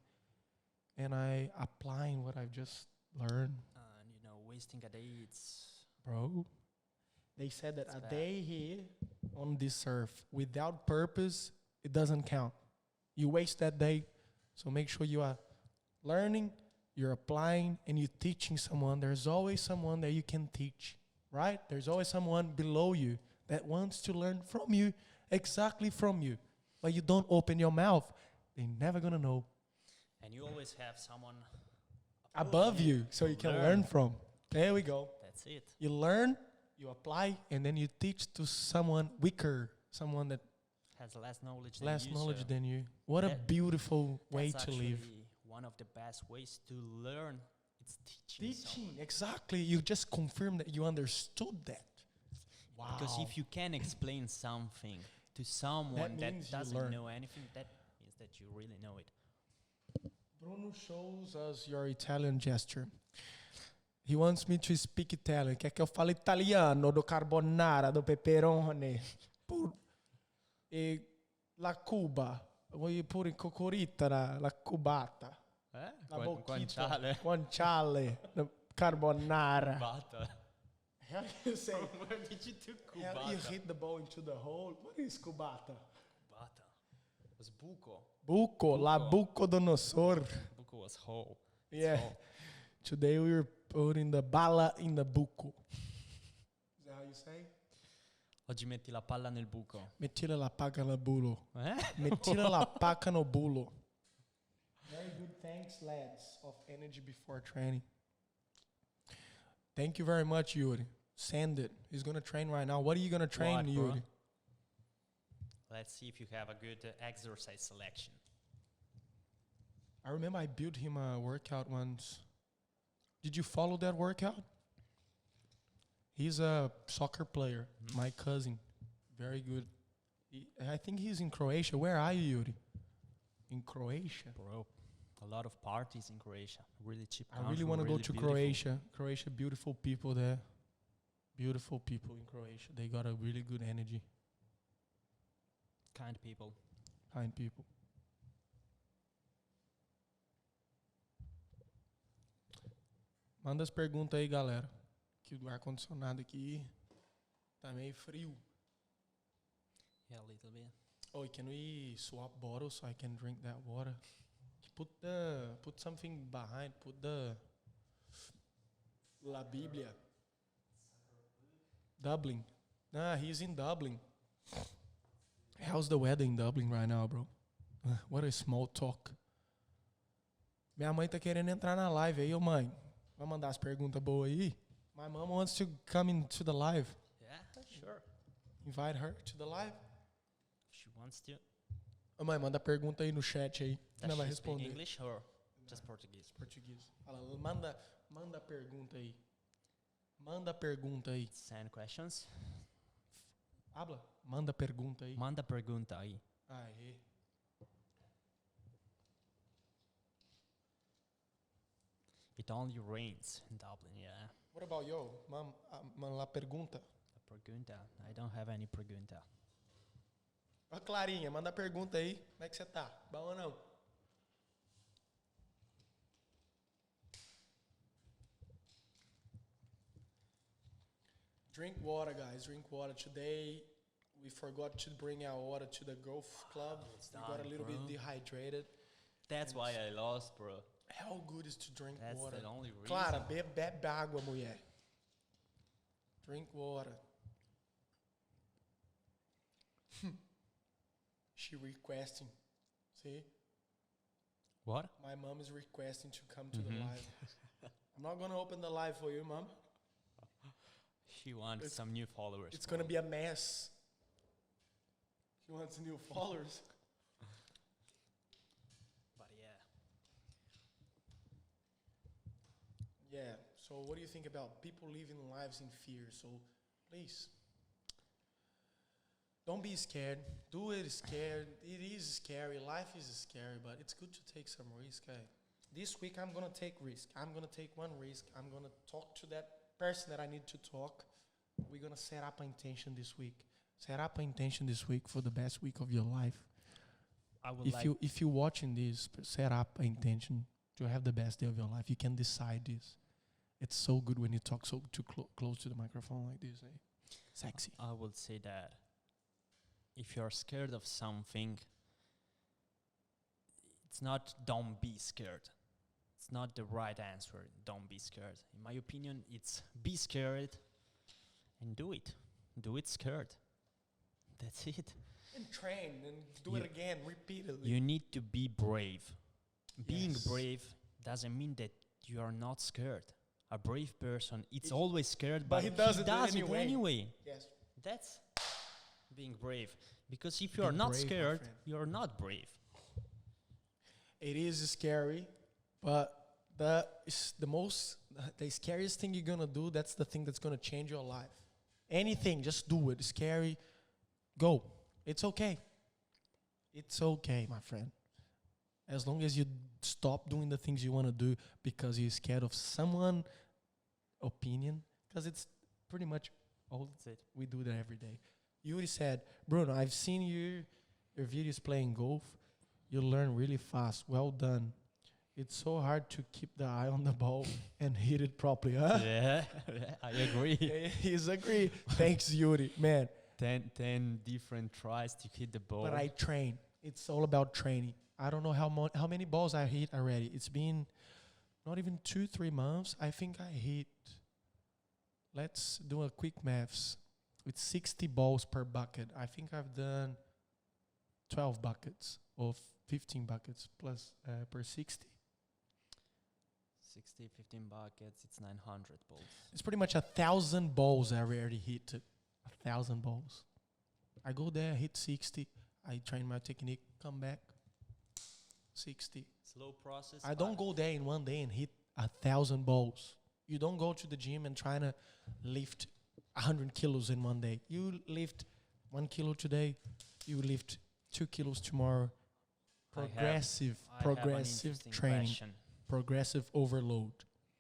and I applying what I've just learned, And wasting a day, it's bro. They said that It's a bad. day here on this earth without purpose, it doesn't count. You waste that day, so make sure you are learning, you're applying, and you're teaching someone. There's always someone that you can teach, right? There's always someone below you that wants to learn from you, exactly from you. But you don't open your mouth, they're never gonna know. and you always have someone Above you, so you can learn from. There we go. That's it. You learn, you apply, and then you teach to someone weaker, someone that Has less knowledge less than you. knowledge so than you. What a that- beautiful way that's to live. actually one of the best ways to learn. It's teaching. Teaching, exactly. You just confirm that you understood that. Wow. Because if you can explain something to someone that, means you doesn't learn. know anything, that means that you really know it. Bruno shows us your Italian gesture. He wants me to speak Italian. Quer que eu fale italiano do carbonara, do peperone. E la Cuba. Vuoi pure cocorita, la cubata. La boquita. Guanciale. Guanciale. The carbonara. Cubata. How do you say? Where did you do How do you cubata? hit the ball into the hole? What is cubata? Cubata. It was buco. Buco, la Buco. buco donosor. Buco was whole. Yeah. Whole. Today we were putting the bala in the buco. Is that how you say? Oggi metti la palla nel buco. Mettila la paca no bulo. Eh? Mettila la paca no bulo. Very good. Thanks, lads, of energy before training. Thank you very much, Yuri. Send it. He's going to train right now. What are you going to train, What, bro? Yuri? Let's see if you have a good exercise selection. I remember I built him a workout once. Did you follow that workout? He's a soccer player, my cousin. Very good. I think he's in Croatia. Where are you, Yuri? in Croatia. Bro, a lot of parties in Croatia. Really cheap I country, really want to go to beautiful. Croatia. Croatia, beautiful people there. Beautiful people in Croatia. They got a really good energy. Kind people. Kind people. Manda as perguntas aí, galera. Que o ar-condicionado aqui tá meio frio. Yeah, a little bit. Oh, can we swap bottles so I can drink that water? Put something behind. Put the La Biblia. Dublin. Nah, he's in Dublin. How's the weather in Dublin right now, bro? What a small talk. Minha mãe tá querendo entrar na live aí, ô mãe. Vai mandar as perguntas boas aí? My mom wants to come into the live. Yeah, sure. Invite her to the live. She wants to. Ô mãe, manda pergunta aí no chat aí. Does Ela vai she speak responder. English or just Portuguese? Português. Fala, manda pergunta aí. Manda pergunta aí. Send questions. Habla. Manda pergunta aí. Manda pergunta aí. Aê. It only rains in Dublin, yeah. What about you? La pergunta. A pergunta. I don't have any pergunta. Ó, Clarinha, manda pergunta aí. Como é que você tá? Bom ou não? Drink water, guys. Drink water. Today, we forgot to bring our water to the golf club. We got a little bit dehydrated. That's why I lost, bro. How good is to drink That's water? the only reason. Clara, bebe água, mulher. Drink water. She requesting. See? What? My mom is requesting to come to the live. I'm not going to open the live for you, mom. She wants some new followers. It's going to be a mess. She wants new followers. But yeah. Yeah. So what do you think about people living lives in fear? So please, don't be scared. Do it scared. It is scary. Life is scary, but it's good to take some risk. This week I'm going to take risk. I'm going to take one risk. I'm going to talk to that person that I need to talk. We're going to set up an intention this week. Set up an intention this week for the best week of your life. I would If you're watching this, set up an intention to have the best day of your life. You can decide this. It's so good when you talk so too close to the microphone like this. Sexy. I would say that if you're scared of something, it's not don't be scared. It's not the right answer. Don't be scared. In my opinion, it's be scared and do it. Do it scared. That's it. And train and do it again repeatedly. You need to be brave. Being Yes. brave doesn't mean that you are not scared. A brave person, it's always scared, but he does it anyway. Yes. That's being brave. Because if you are Being not brave, my scared, friend. you are not brave. It is scary, but the scariest thing you're gonna do, that's the thing that's gonna change your life. Anything, just do it. It's scary. Go. It's okay. It's okay, my friend. As long as you stop doing the things you want to do because you're scared of someone's opinion, because it's pretty much all That's it. we do that every day. Yuri said, Bruno, I've seen your videos playing golf. You learn really fast. Well done. It's so hard to keep the eye on the ball and hit it properly, huh? Yeah, I agree. He's agree. Thanks, Yuri. Man, 10 different tries to hit the ball. but I train. It's all about training. I don't know how many balls I hit already. It's been not even 2-3 months. I think I hit, let's do a quick maths. With 60 balls per bucket. I think I've done 12 buckets or 15 buckets plus per 60. 60, 15 buckets, it's 900 balls. It's pretty much 1,000 balls I already hit. 1,000 balls. I go there, hit 60. I train my technique, come back, 60. Slow process. I don't go there in one day and hit 1,000 balls. You don't go to the gym and try to lift 100 kilos in one day. You lift 1 kilo today, you lift 2 kilos tomorrow. Progressive I have an progressive interesting training, question. progressive overload.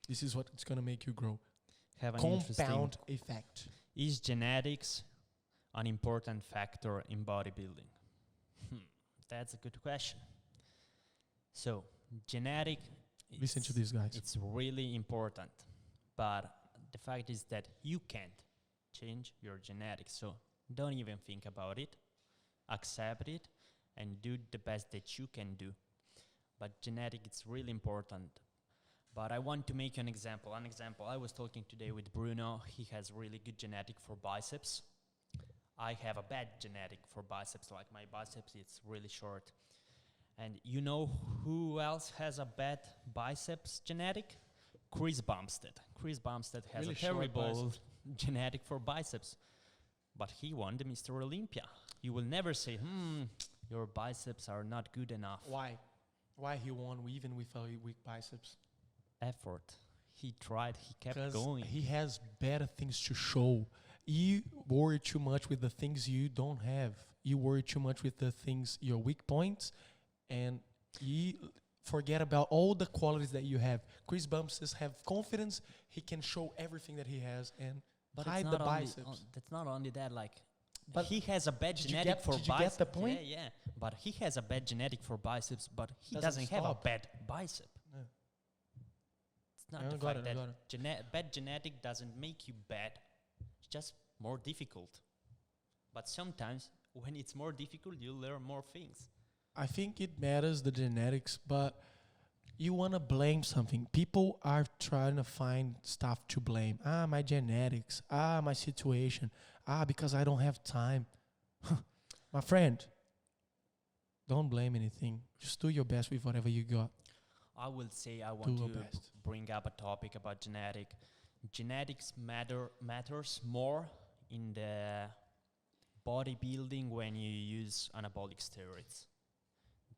This is what it's gonna make you grow. Have an interesting. Compound effect. Is genetics an important factor in bodybuilding? That's a good question. So, genetic, Listen to it's- these guys. It's really important, but the fact is that you can't change your genetics. So don't even think about it. Accept it and do the best that you can do. But genetic is really important. But I want to make an example. I was talking today with Bruno. He has really good genetic for biceps. I have a bad genetic for biceps. Like my biceps, it's really short. And you know who else has a bad biceps genetic? Chris Bumstead. Chris Bumstead has Really a short terrible biceps. genetic for biceps. But he won the Mr. Olympia. You will never say, your biceps are not good enough. Why? Why he won even with a weak biceps? Effort. He tried, he kept Because going. he has better things to show. You worry too much with the things you don't have. You worry too much with the things, your weak points, and you forget about all the qualities that you have. Chris Bumstead have confidence. He can show everything that he has and But hide it's the not only biceps. that's not only that, like, But he has a bad did you genetic get- for did you biceps. get the point? Yeah, yeah. But he has a bad genetic for biceps, but he Doesn't doesn't have a stop. bad bicep. Yeah. It's not I the got fact it, I that got it. bad genetic doesn't make you bad. It's just more difficult. But sometimes when it's more difficult, you learn more things. I think it matters, the genetics, but you want to blame something. People are trying to find stuff to blame. My genetics. My situation. Because I don't have time. My friend, don't blame anything. Just do your best with whatever you got. I will say I want Do your to best. bring up a topic about genetic. Genetics matters more in the bodybuilding when you use anabolic steroids.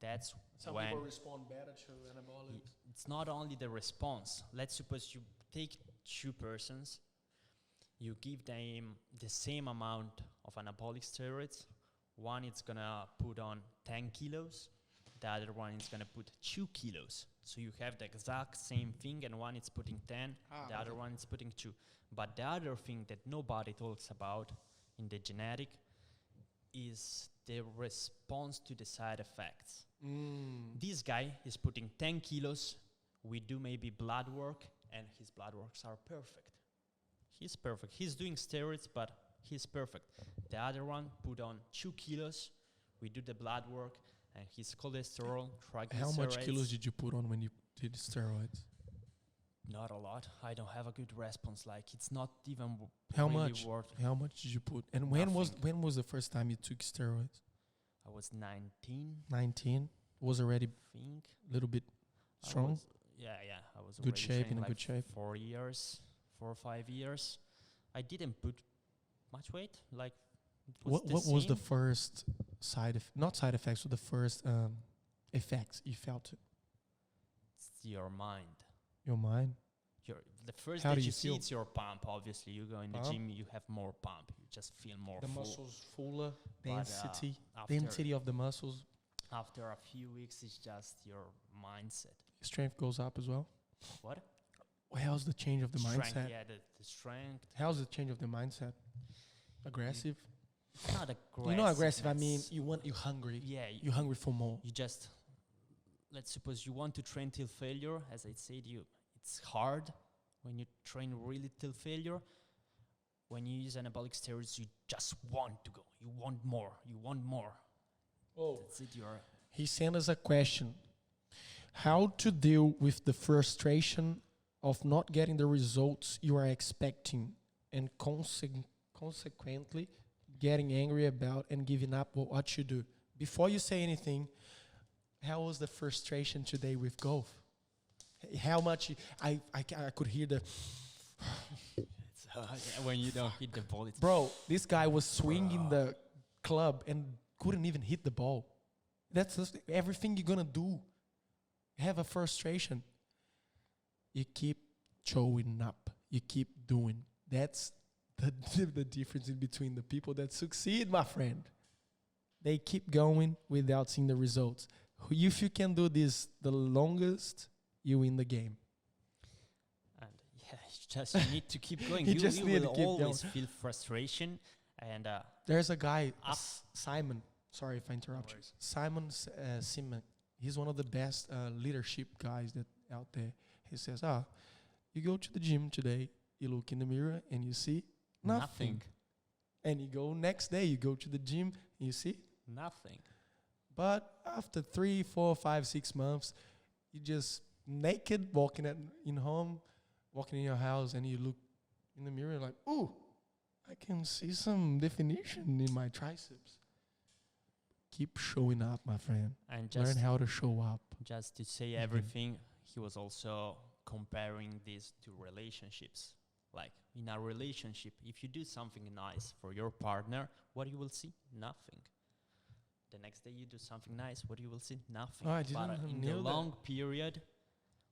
That's when respond better to anabolics. it's not only the response. Let's suppose you take two persons, you give them the same amount of anabolic steroids. One is gonna put on 10 kilos, the other one is gonna put 2 kilos. So you have the exact same thing, and one is putting 10, the other one is putting 2. But the other thing that nobody talks about in the genetic is the response to the side effects. This guy is putting 10 kilos. We do maybe blood work, and his blood works are perfect. He's perfect. He's doing steroids, but he's perfect. The other one put on 2 kilos. We do the blood work, and his cholesterol, triglycerides. How much kilos did you put on when you did steroids? Not a lot. I don't have a good response. Like, it's not even How really much? worth. How much did you put? And when Nothing. was the first time you took steroids? I was 19, 19. Was already I think. a little bit I strong. was- yeah. I was Good already shape, training in a like good shape. 4 years, 4 or 5 years. I didn't put much weight. Like, it was What was the same. first not side effects, but the first effects you felt? It's your mind. Your mind? The first How that do you you see, feel? it's your pump. Obviously, you go in the Pump? gym, you have more pump. You just feel more The full. muscles fuller, But, density, after, density of the muscles. after a few weeks, it's just your mindset. Strength goes up as well. What? How's the change of the Strength, mindset? yeah, the strength. How's the change of the mindset? Aggressive? It's not aggressive. You're not aggressive. I mean, that's- you're hungry. yeah, You're hungry for more. you just, let's suppose you want to train till failure. As I said, it's hard when you train really till failure. When you use anabolic steroids, you just want to go. You want more. You want more. Oh. That's it. You're He sent us a question. How to deal with the frustration of not getting the results you are expecting and consequently getting angry about and giving up what you do. Before you say anything, how was the frustration today with golf? How much I could hear the it's when you don't hit the ball. It's bro. This guy was swinging the club and couldn't even hit the ball. That's just everything you're gonna do. Have a frustration. You keep showing up. You keep doing. That's the difference in between the people that succeed, my friend. They keep going without seeing the results. If you can do this the longest, you win the game. And yeah, it's just you need to keep going. You You, just you need will to keep always going. feel frustration, and There's a guy, Up. Simon. Sorry if I interrupt you. worries. Simon Simek. He's one of the best leadership guys that out there. He says, you go to the gym today, you look in the mirror and you see nothing. And you go next day, you go to the gym, and you see. Nothing. But after 3, 4, 5, 6 months, you just naked walking in your house, and you look in the mirror like, ooh, I can see some definition in my triceps. Keep showing up, my friend. And Learn just how to show up. just to say everything, he was also comparing this to relationships. Like in a relationship, if you do something nice for your partner, what you will see? Nothing. The next day you do something nice, what you will see? Nothing. Oh, I But didn't in know the that. long period,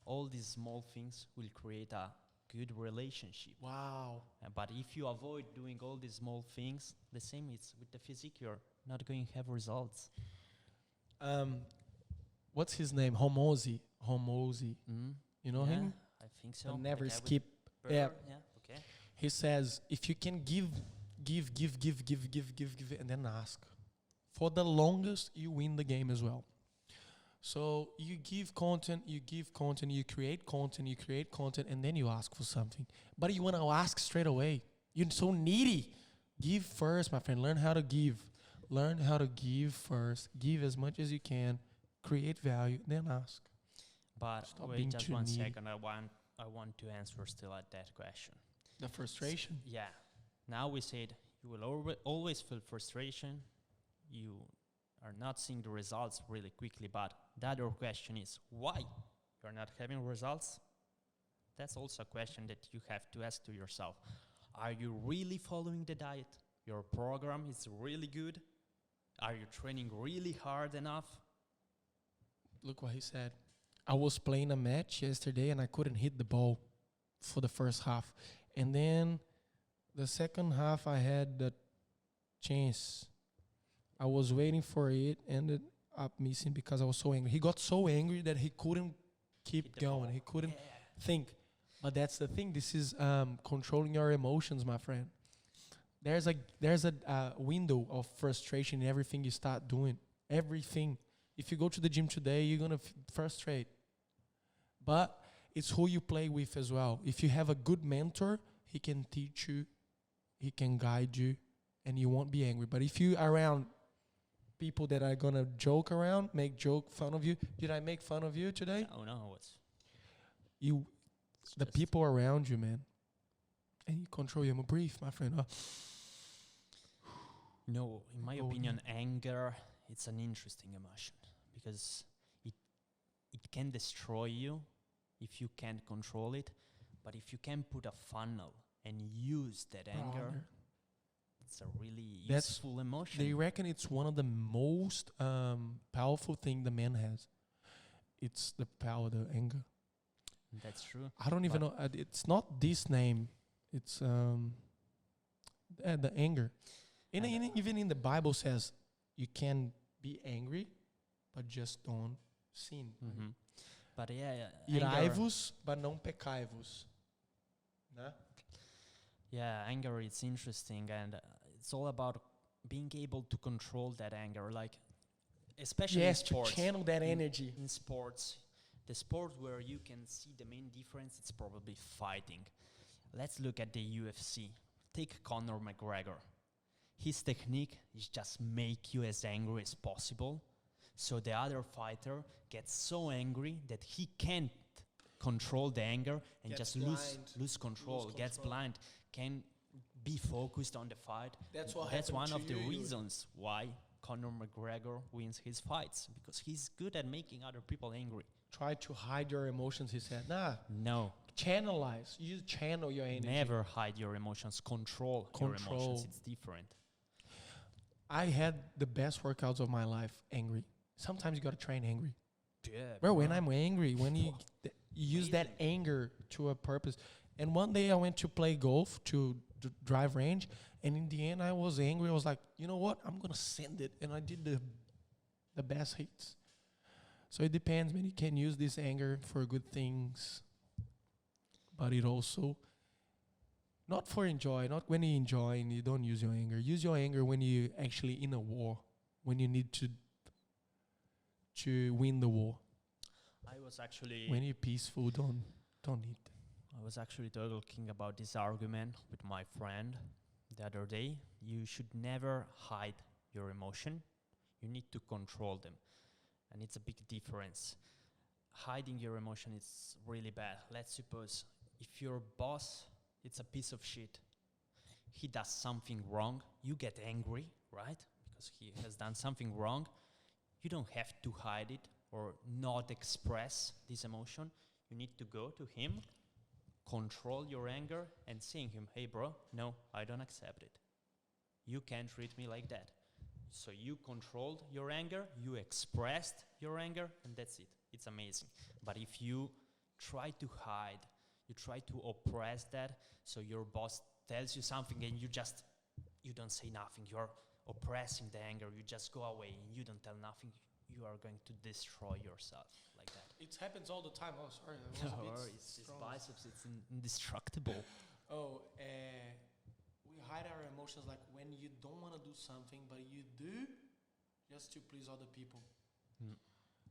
all these small things will create a good relationship. Wow. But if you avoid doing all these small things, the same is with the physique, you're not going to have results. What's his name? Homozy. You know Yeah, him? I think so. The The never guy with skip. bird, Yeah. Okay. He says, if you can give, and then ask. For the longest, you win the game as well. So you give content, you create content, and then you ask for something. But you want to ask straight away. You're so needy. Give first, my friend. Learn how to give. Learn how to give first. Give as much as you can. Create value, then ask. But Stop wait being just too 1 needy. second. I want to answer still at that question. The frustration. Yeah. Now we said you will always feel frustration. You are not seeing the results really quickly. But the other question is why you're not having results? That's also a question that you have to ask to yourself. Are you really following the diet? Your program is really good? Are you training really hard enough? Look what he said. I was playing a match yesterday and I couldn't hit the ball for the first half. And then the second half I had the chance. I was waiting for it, ended up missing because I was so angry. He got so angry that he couldn't keep Hit the going. ball. He couldn't Yeah. think. But that's the thing. This is controlling your emotions, my friend. There's a window of frustration in everything you start doing. Everything. If you go to the gym today, you're going to frustrate. But it's who you play with as well. If you have a good mentor, he can teach you, he can guide you, and you won't be angry. But if you are around people that are going to joke around, make fun of you. Did I make fun of you today? Oh no, it's The just- people around you, man. And you control your breath, my friend. No, in my Go opinion, anger, it's an interesting emotion because it can destroy you if you can't control it. But if you can put a funnel and use that anger, Brother. it's a really That's- useful emotion. They reckon it's one of the most powerful thing the man has. It's the power, the anger. That's true. I don't even know. It's not this name. It's the anger. Even in the Bible says you can be angry, but just don't sin. Hmm. But yeah, Irai-vos, but não pecai-vos. Né? yeah, anger is interesting, and it's all about being able to control that anger, like especially Yes, in to sports. channel that In- energy. In sports, the sport where you can see the main difference, it's probably fighting. Let's look at the UFC. Take Conor McGregor. His technique is just make you as angry as possible, so the other fighter gets so angry that he can't control the anger and Gets just blind. lose control, gets control. blind, can be focused on the fight. That's what That's happened one to of the you, Yuri. reasons why Conor McGregor wins his fights, because he's good at making other people angry. Try to hide your emotions, he said. Nah, No, channelize. You channel your energy. never hide your emotions. Control your emotions. Control. It's different. I had the best workouts of my life angry. Sometimes you got to train angry. Yeah, Bro, when I'm angry, when you use that Amazing. anger to a purpose. And one day I went to play golf to drive range, and in the end I was angry. I was like, you know what? I'm gonna send it, and I did the best hits. So it depends, man. You can use this anger for good things, but it also not for enjoy. Not when you enjoy and you don't use your anger. Use your anger when you actually in a war, when you need to win the war. I was actually When you're peaceful, don't need. I was actually talking about this argument with my friend the other day. You should never hide your emotion. You need to control them. And it's a big difference. Hiding your emotion is really bad. Let's suppose if your boss, it's a piece of shit, he does something wrong, you get angry, right? Because he has done something wrong. You don't have to hide it or not express this emotion. You need to go to him, control your anger, and saying him, hey bro, no, I don't accept it. You can't treat me like that. So you controlled your anger, you expressed your anger, and that's it. It's amazing. But if you try to hide, you try to oppress that, so your boss tells you something and you don't say nothing, you're oppressing the anger, you just go away and you don't tell nothing, you are going to destroy yourself like that. It happens all the time. Oh, sorry. It's biceps, it's indestructible. We hide our emotions like when you don't want to do something, but you do just to please other people.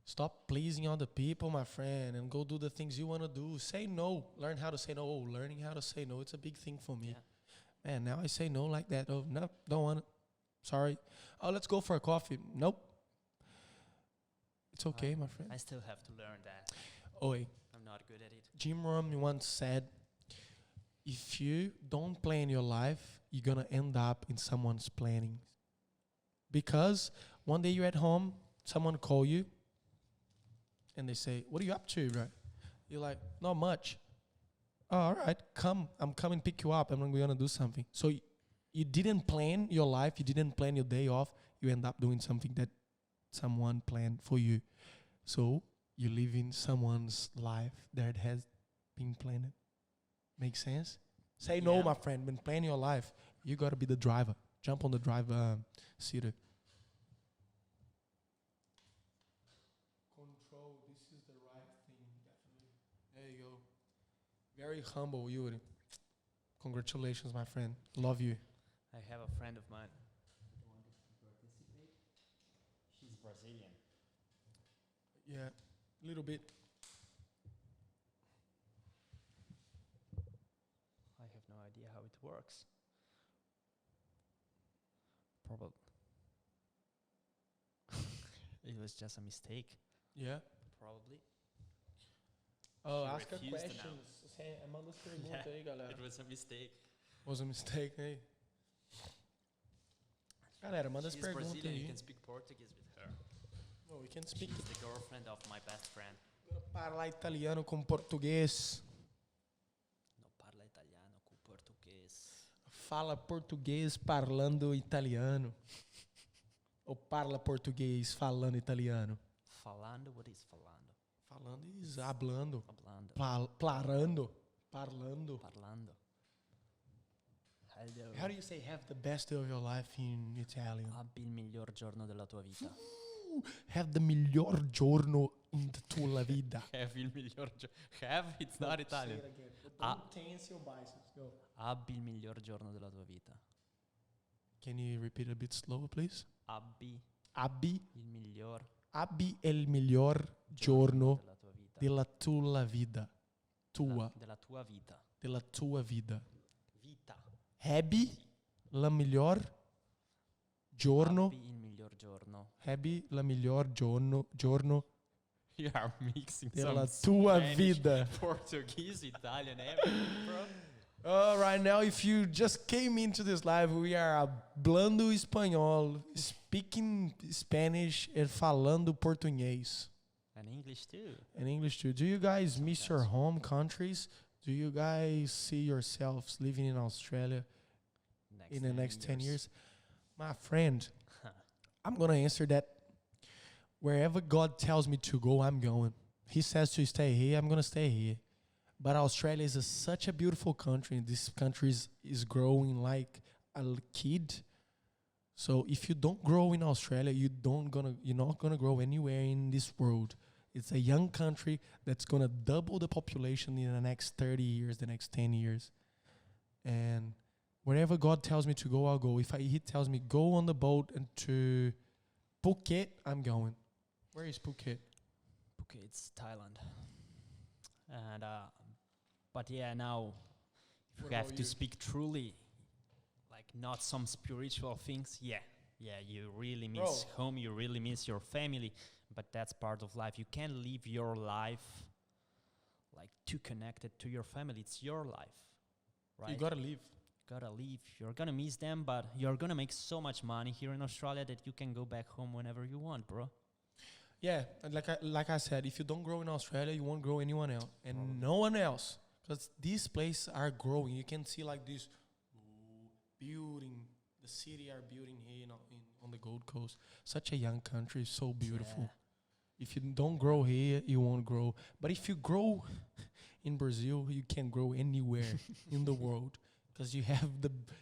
Stop pleasing other people, my friend, and go do the things you want to do. Say no. Learn how to say no. Oh, learning how to say no. It's a big thing for me. Yeah. Man, now I say no like that. Oh, no, don't want it. Sorry. Oh, let's go for a coffee. Nope. It's okay, my friend. I still have to learn that. Oh, I'm not good at it. Jim Rohn once said, if you don't plan your life, you're going to end up in someone's planning. Because one day you're at home, someone call you, and they say, what are you up to, bro? You're like, not much. Oh, all right, come. I'm coming pick you up. I'm going to do something. So you didn't plan your life. You didn't plan your day off. You end up doing something that someone planned for you. So you live in someone's life that has been planned. Make sense? Say no, my friend. When planning your life, you got to be the driver. Jump on the driver seat. Control. This is the right thing, definitely. There you go. Very humble, Yuri. Congratulations, my friend. Love you. I have a friend of mine who wanted to participate. She's Brazilian. Yeah, a little bit. I have no idea how it works. Probably. It was just a mistake. Yeah. Probably. Oh, She ask her refused to questions. Manda as perguntas aí, galera. It was a mistake. Was a mistake, hey? Galera, manda as She's perguntas Brazilian. You aí. can speak Portuguese with her. Oh, we can speak. She's the girlfriend of my best friend. Parla italiano com português. No parla italiano com português. Fala português parlando italiano. Ou parla português falando italiano? Falando, what is falando? Falando is hablando. Hablando. Parando. Parlando. Parlando. Hello. How do you say have the best day of your life in Italian? Abbi il miglior giorno della tua vita. Have the miglior giorno in the tua vida. Have il miglior giorno. Have, it's not Italian. Say it again. But Ah. don't tense your biceps. Go. Abbi il miglior giorno della tua vita. Can you repeat a bit slower, please? Abbi Abbi il miglior giorno della tua vita. della tua vida. Della tua vita. Della tua vida. Vita. Abbi la miglior giorno. Abbi il miglior giorno. Abbi la miglior giorno You are mixing della some tua Spanish, vida. Portuguese, Italian, everything, bro. Right now, if you just came into this live, we are hablando espanhol, speaking Spanish, and falando português. And English too. And English too. Do you guys miss your home countries? Do you guys see yourselves living in Australia in the next 10 years? My friend, I'm going to answer that. Wherever God tells me to go, I'm going. He says to stay here, I'm going to stay here. But Australia is such a beautiful country. This country is growing like a kid. So if you don't grow in Australia, you're not gonna grow anywhere in this world. It's a young country that's going to double the population in the next 30 years, the next 10 years. And wherever God tells me to go, I'll go. If He tells me go on the boat and to Phuket, I'm going. Where is Phuket? Okay, it's Thailand. And but yeah, now if What you have about to you? speak truly, like not some spiritual things. Yeah, you really miss Bro. home. You really miss your family. But that's part of life. You can't live your life like too connected to your family. It's your life, right? You got to leave. Gotta leave. You're gonna miss them, but you're gonna make so much money here in Australia that you can go back home whenever you want, bro. Yeah, and like I said, if you don't grow in Australia, you won't grow anyone else, and Probably. no one else, because these places are growing. You can see like this building, the city are building here on the Gold Coast. Such a young country, so beautiful. Yeah. If you don't grow here, you won't grow. But if you grow in Brazil, you can grow anywhere in the world because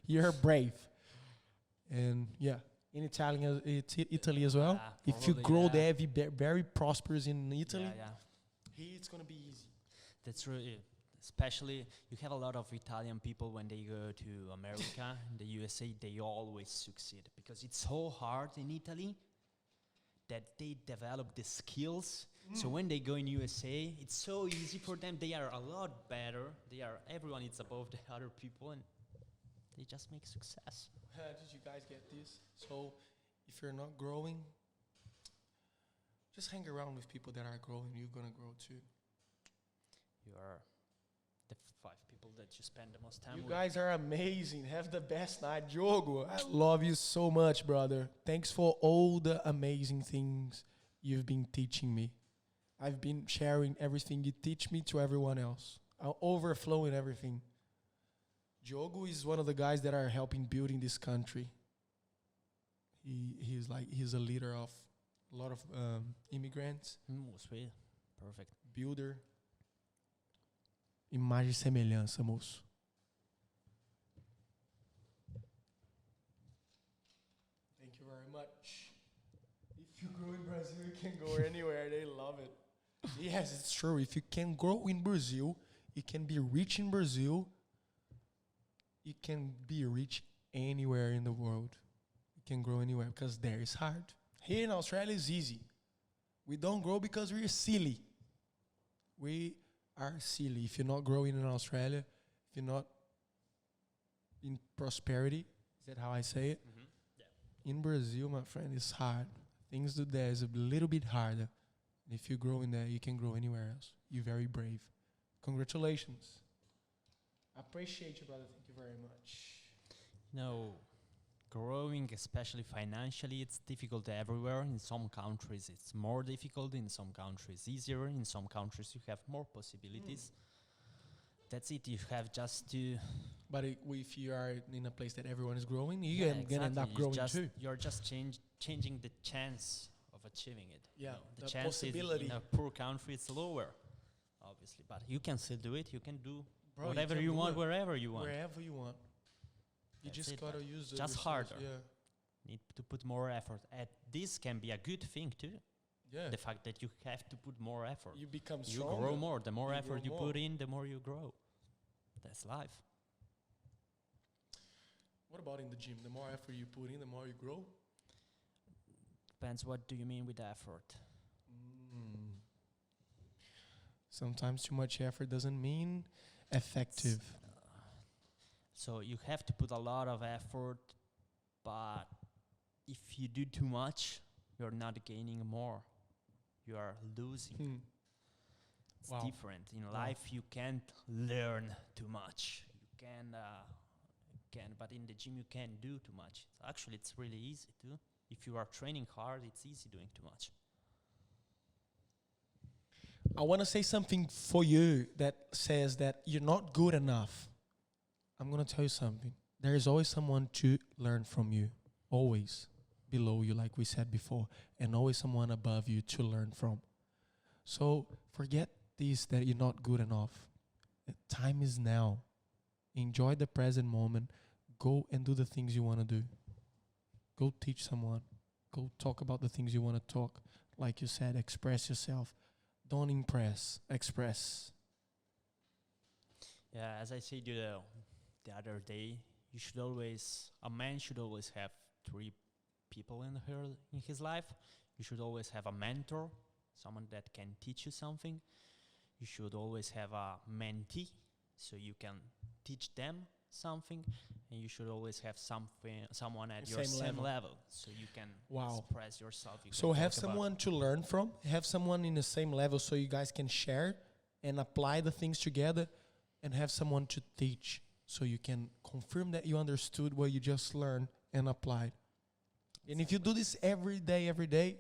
you're brave. And yeah, in Italian, it's Italy as well. Yeah, If you probably, grow yeah. there, be very prosperous in Italy. Yeah. Here it's gonna be easy. That's really, especially you have a lot of Italian people when they go to America, in the USA, they always succeed because it's so hard in Italy that they develop the skills. So when they go in USA, it's so easy for them. They are a lot better. Everyone is above the other people, and they just make success. Did you guys get this? So if you're not growing, just hang around with people that are growing. You're gonna grow too. You are the 5 people that you spend the most time You with. guys are amazing. Have the best night. Diogo, I love you so much, brother. Thanks for all the amazing things you've been teaching me. I've been sharing everything you teach me to everyone else. I'll overflow in everything. Diogo is one of the guys that are helping building this country. He's a leader of a lot of immigrants, Sweet. Perfect. builder. Imagem e semelhança, moço. Thank you very much. If you grow in Brazil, you can go anywhere. They love it. Yes, it's true. If you can grow in Brazil, you can be rich in Brazil. You can be rich anywhere in the world. You can grow anywhere because there is hard. Here in Australia is easy. We don't grow because we're silly. We are silly. If you're not growing in Australia, if you're not in prosperity, is that how I say it? Mm-hmm. Yeah. In Brazil, my friend, it's hard. Things do there is a little bit harder. And if you grow in there, you can grow anywhere else. You're very brave. Congratulations. I appreciate you, brother. Thank you very much. No, growing, especially financially, it's difficult everywhere. In some countries, it's more difficult. In some countries, easier. In some countries, you have more possibilities. That's it. You have just to. But if you are in a place that everyone is growing, Yeah, you're gonna end up exactly. growing too. You're just changing the chance of achieving it. Yeah, The the chance possibility. in a poor country is lower, obviously. But you can still do it. You can do Bro, whatever can you do want, it wherever you want. Wherever you want. You That's just it, gotta but use the just resource. harder. Yeah. Need to put more effort. And this can be a good thing too. Yeah. The fact that you have to put more effort. You become You stronger. grow more. The more You effort grow you more. put in, the more you grow. That's life. What about in the gym? The more effort you put in, the more you grow? Depends what do you mean with effort. Sometimes too much effort doesn't mean effective. So you have to put a lot of effort, but if you do too much, you're not gaining more. You are losing. It's Wow. different. In Wow. life, you can't learn too much. You can, but in the gym, you can't do too much. Actually, it's really easy too. If you are training hard, it's easy doing too much. I want to say something for you that says that you're not good enough. I'm going to tell you something. There is always someone to learn from you. Always below you, like we said before. And always someone above you to learn from. So forget this, that you're not good enough. The time is now. Enjoy the present moment. Go and do the things you want to do. Go teach someone. Go talk about the things you want to talk. Like you said, express yourself. Don't express. Yeah, as I said the other day, a man should always have three people in his life. You should always have a mentor, someone that can teach you something. You should always have a mentee, so you can teach them something, and you should always have someone at your same level, so you can express yourself. So have someone to learn from, have someone in the same level, so you guys can share and apply the things together, and have someone to teach, so you can confirm that you understood what you just learned and applied. And if you do this every day,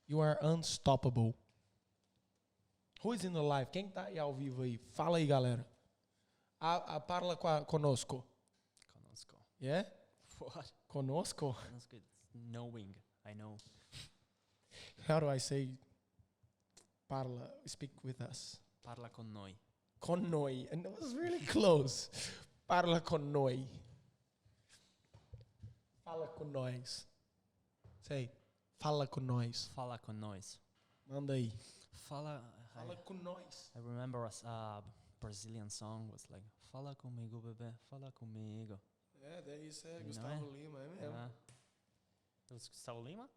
you are unstoppable. Who is in the live? Quem tá aí ao vivo aí? Fala aí, galera. Parla conosco. Conosco. Yeah? What? Conosco? Conosco is knowing. I know. How do I say parla? Speak with us. Parla con noi. Con noi. And it was really close. Parla con noi. Fala com nós. Say, fala com nós. Fala con nós. Manda aí. Fala com nós. I remember a Brazilian song was like, fala comigo, bebê, fala comigo. Daí isso é Gustavo Lima, é mesmo. It was Gustavo Lima?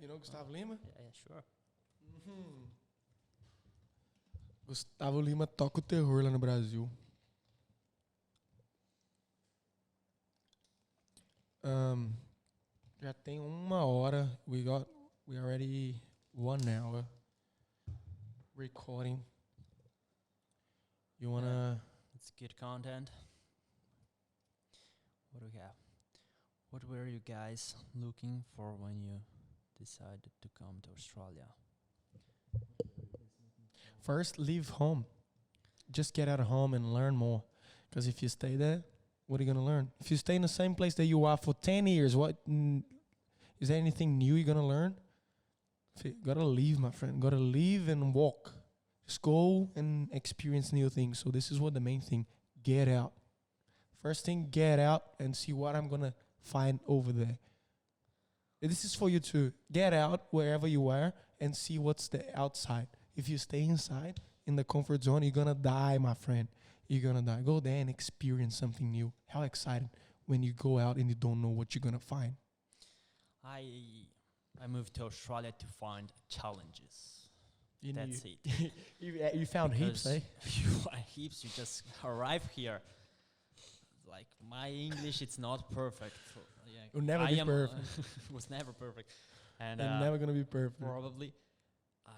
You know Gustavo Lima? Yeah, sure. Gustavo Lima toca o terror lá no Brasil. Já tem 1 hora. We already 1 hour recording. You wanna? It's good content. What do we have? What were you guys looking for when you decided to come to Australia? First, leave home. Just get out of home and learn more. Because if you stay there, what are you going to learn? If you stay in the same place that you are for 10 years, is there anything new you're going to learn? You got to leave, my friend. Got to leave and walk. Just go and experience new things. So this is what the main thing. Get out. First thing, get out and see what I'm going to find over there. This is for you to get out wherever you are and see what's the outside. If you stay inside in the comfort zone, you're going to die, my friend. You're going to die. Go there and experience something new. How exciting when you go out and you don't know what you're going to find. I moved to Australia to find challenges. That's it. You found heaps, eh? You find heaps. You just arrive here. Like, my English, it's not perfect. So, yeah, It'll never be perfect. It was never perfect. And it's never going to be perfect. Probably.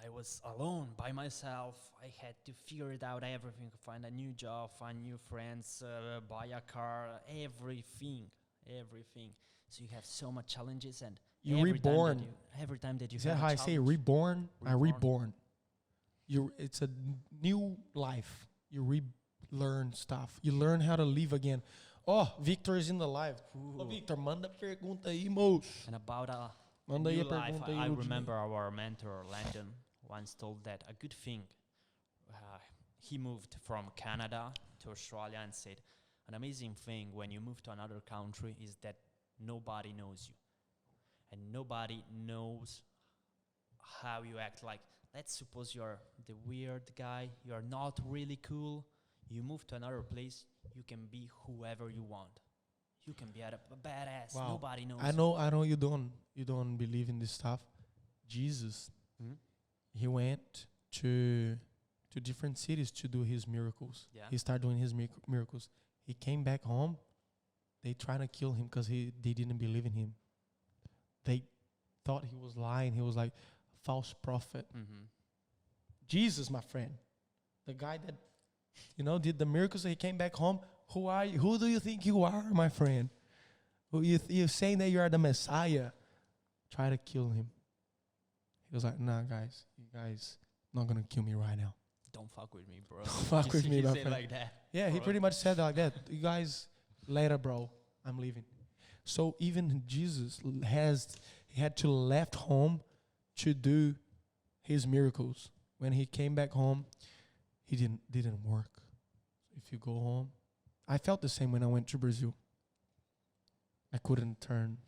I was alone by myself. I had to figure it out, everything, find a new job, find new friends, buy a car, everything. So you have so much challenges, and you're reborn. Every time that you is that how I say reborn? Reborn. It's a new life. You relearn stuff. You learn how to live again. Oh, Victor is in the live. Oh, Victor, manda pergunta aí, moço. And about manda new life, I remember our mentor, Landon, once told that a good thing, he moved from Canada to Australia and said, an amazing thing when you move to another country is that nobody knows you. And nobody knows how you act. Like, let's suppose you're the weird guy, you're not really cool. You move to another place, you can be whoever you want. You can be a badass. Wow. Nobody knows. I know you don't believe in this stuff. Jesus, he went to different cities to do his miracles. Yeah. He started doing his miracles. He came back home. They tried to kill him because they didn't believe in him. They thought he was lying. He was like a false prophet. Mm-hmm. Jesus, my friend, the guy that did the miracles. He came back home. Who are you? Who do you think you are, my friend? Who you're saying that you are the Messiah? Try to kill him. He was like, nah, guys, you guys not gonna kill me right now. Don't fuck with me, bro. Don't fuck with me, my friend. Like that. Yeah, bro. He pretty much said like that. You guys, later, bro. I'm leaving. So even Jesus had to left home to do his miracles. When he came back home, he didn't work. If you go home, I felt the same when I went to Brazil. I couldn't turn.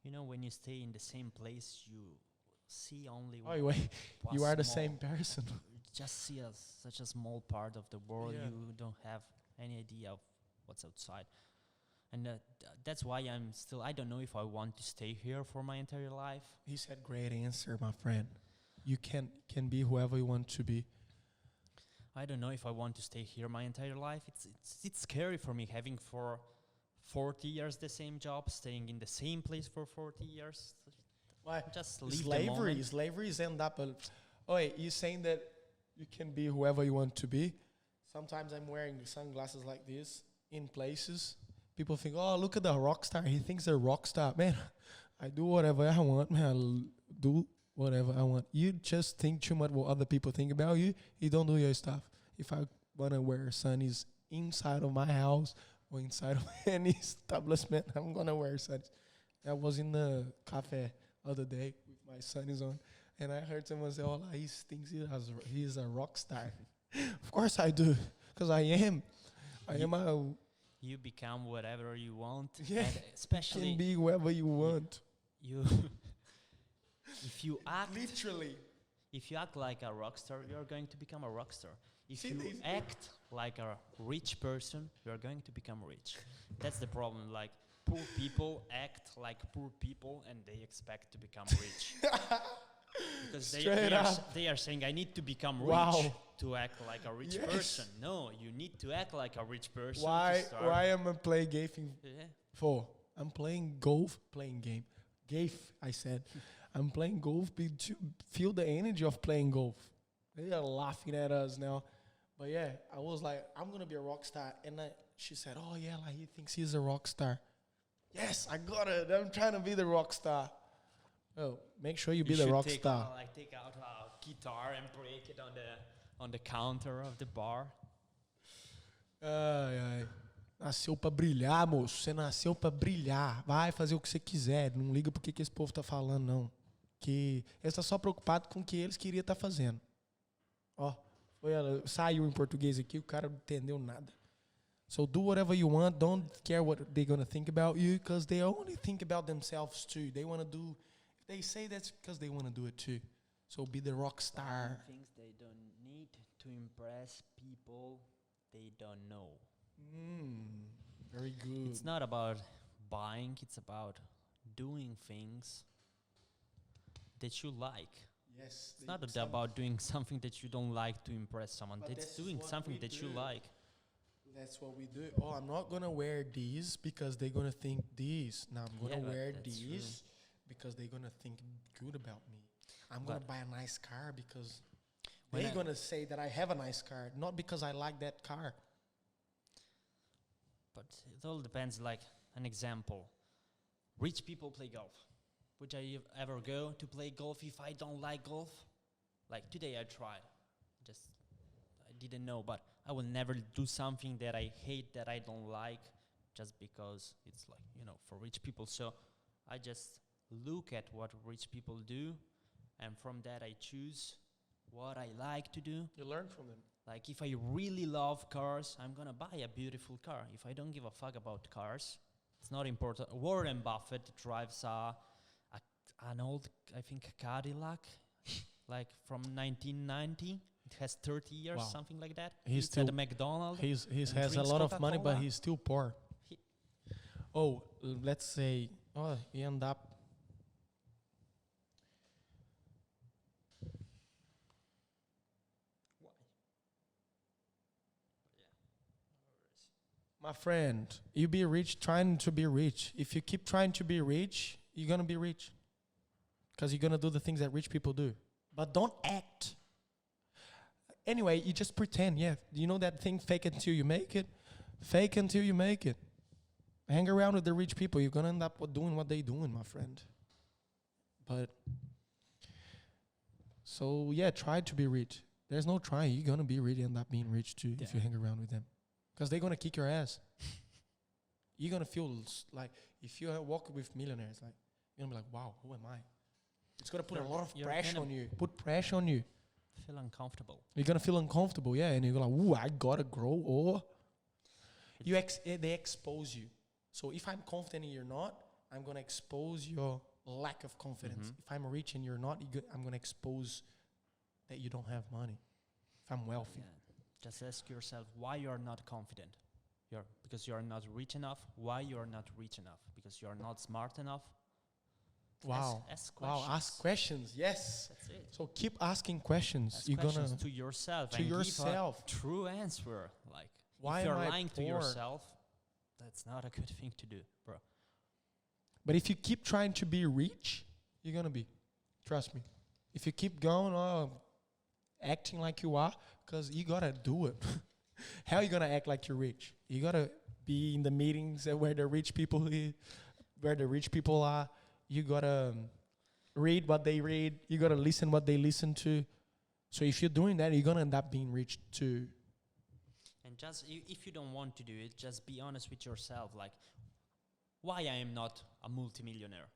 When you stay in the same place, you see only you are the small- same person. just see such a small part of the world. Yeah. You don't have any idea of what's outside. And that's why I don't know if I want to stay here for my entire life. He said, great answer, my friend. You can be whoever you want to be. I don't know if I want to stay here my entire life. It's scary for me having for 40 years the same job, staying in the same place for 40 years. Why? Just leave the moment. Slavery is end up. Oh, wait, you saying that you can be whoever you want to be? Sometimes I'm wearing sunglasses like this in places. People think, oh, look at the rock star. He thinks they're rock star. Man, I do whatever I want. Man, I'll do whatever I want. You just think too much what other people think about you. You don't do your stuff. If I want to wear sunnies inside of my house or inside of any establishment, I'm going to wear sunnies. I was in the cafe other day with my sunnies on, and I heard someone say, oh, he thinks he's a rock star. Of course I do, because I am. You become whatever you want. Yeah, and especially you can be whoever you want. You if you act Literally. if you act like a rock star, you're going to become a rock star. If See, you these act like a rich person, you're going to become rich. That's the problem. Like, poor people act like poor people and they expect to become rich. Because they are saying, I need to become rich to act like a rich person. No, you need to act like a rich person. Why am I playing golf Yeah. for? I'm playing golf, I said. I'm playing golf to feel the energy of playing golf. They are laughing at us now. But yeah, I was like, I'm going to be a rock star. And she said, oh yeah, like he thinks he's a rock star. Yes, I got it. I'm trying to be the rock star. Oh, make sure you be the rock star. Take out a guitar and break it on the counter of the bar. Ai, ai. Nasceu pra brilhar, moço. Você nasceu pra brilhar. Vai fazer o que você quiser. Não liga pro que esse povo tá falando, não. Que eles estão só preocupados com o que eles queriam estar fazendo. Ó, saiu em português aqui, o cara não entendeu nada. So do whatever you want. Don't care what they're gonna think about you, because they only think about themselves too. They want to do. If they say that's because they want to do it too. So be the rock star. Things they don't need to impress people they don't know. Very good. It's not about buying, it's about doing things that you like. Yes. It's not about doing something that you don't like to impress someone. It's doing something that you like. That's what we do. Oh, I'm not going to wear these because they're going to think this. Now I'm going to wear these because they're going to think good about me. I'm going to buy a nice car because they're going to say that I have a nice car, not because I like that car. But it all depends, like an example. Rich people play golf. Would I ever go to play golf if I don't like golf? Like today I tried. I didn't know, but I will never do something that I hate, that I don't like, just because it's like, for rich people. So I just look at what rich people do, and from that I choose what I like to do. You learn from them. Like if I really love cars, I'm gonna buy a beautiful car. If I don't give a fuck about cars, it's not important. Warren Buffett drives an old, I think, Cadillac, like from 1990. It has 30 years, something like that. He's still at a McDonald's. He has a lot of money, but he's still poor. Let's say, he end up. Why? My friend, you be rich trying to be rich. If you keep trying to be rich, you're going to be rich. Because you're going to do the things that rich people do. But don't act. Anyway, you just pretend, You know that thing, fake it until you make it? Fake until you make it. Hang around with the rich people. You're going to end up doing what they're doing, my friend. But, try to be rich. There's no trying. You're going to be rich and end up being rich too if you hang around with them. Because they're going to kick your ass. You're going to feel like, if you walk with millionaires, like, you're going to be like, wow, who am I? It's going to put a lot of pressure on you. Put pressure on you. Feel uncomfortable. You're going to feel uncomfortable, and you're like, ooh, I got to grow. Or they expose you. So if I'm confident and you're not, I'm going to expose your lack of confidence. Mhm. If I'm rich and you're not, I'm going to expose that you don't have money. If I'm wealthy. Yeah. Just ask yourself why you are not confident. Because you are not rich enough. Why you are not rich enough? Because you are not smart enough. Wow. Ask questions. Wow, ask questions. Yes. That's it. So keep asking questions. Ask You're questions gonna to yourself. to and yourself. Give a true answer. Like, Why if you're am I lying to poor? yourself, that's not a good thing to do, bro. But if you keep trying to be rich, you're gonna be. Trust me. If you keep going acting like you are, because you gotta do it. How you gonna act like you're rich? You gotta be in the meetings where the rich people are. You gotta read what they read. You gotta listen what they listen to. So if you're doing that, you're gonna end up being rich too. And just if you don't want to do it, just be honest with yourself. Like, why I am not a multimillionaire?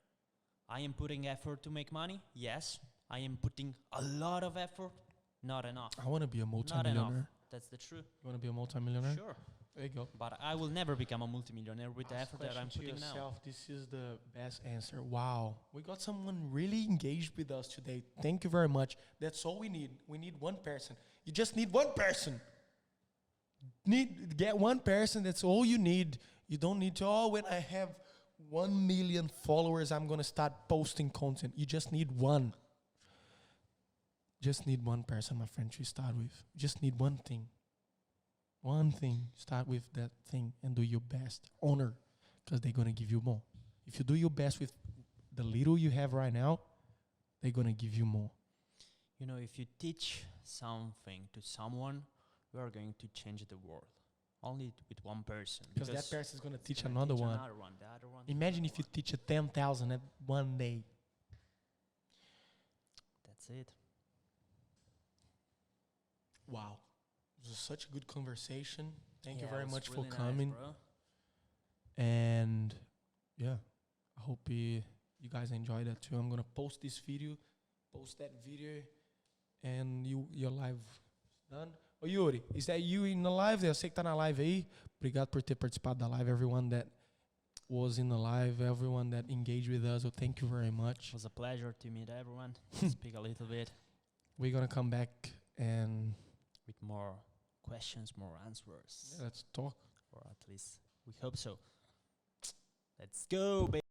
I am putting effort to make money. Yes, I am putting a lot of effort. Not enough. I want to be a Not multimillionaire. enough. That's the truth. You want to be a multimillionaire? Sure. There you go. But I will never become a multimillionaire with the Ask effort that I'm question to putting now. yourself. This is the best answer. Wow. We got someone really engaged with us today. Thank you very much. That's all we need. We need one person. You just need one person. Get one person. That's all you need. You don't need to, when I have 1 million followers, I'm going to start posting content. You just need one. Just need one person, my friend, to start with. Just need one thing. One thing. Start with that thing and do your best. Honor, because they're going to give you more. If you do your best with the little you have right now, they're going to give you more. You know, if you teach something to someone, you are going to change the world. Only with one person. Because that person is going to teach gonna another teach one. The other one. Imagine if you teach 10,000 at one day. That's it. Wow. It was such a good conversation. Thank you Yeah, very it was much really for nice, coming. bro. And yeah, I hope you guys enjoy that too. I'm going to post that video, and your live done. Ô Yuri, is that you in the live? Eu sei que tá na live aí. Obrigado por ter participado da live. Everyone that was in the live, everyone that engaged with us, so thank you very much. It was a pleasure to meet everyone. Speak a little bit. We're going to come back and with more questions, more answers. let's talk. Or at least we hope so. Let's go, baby.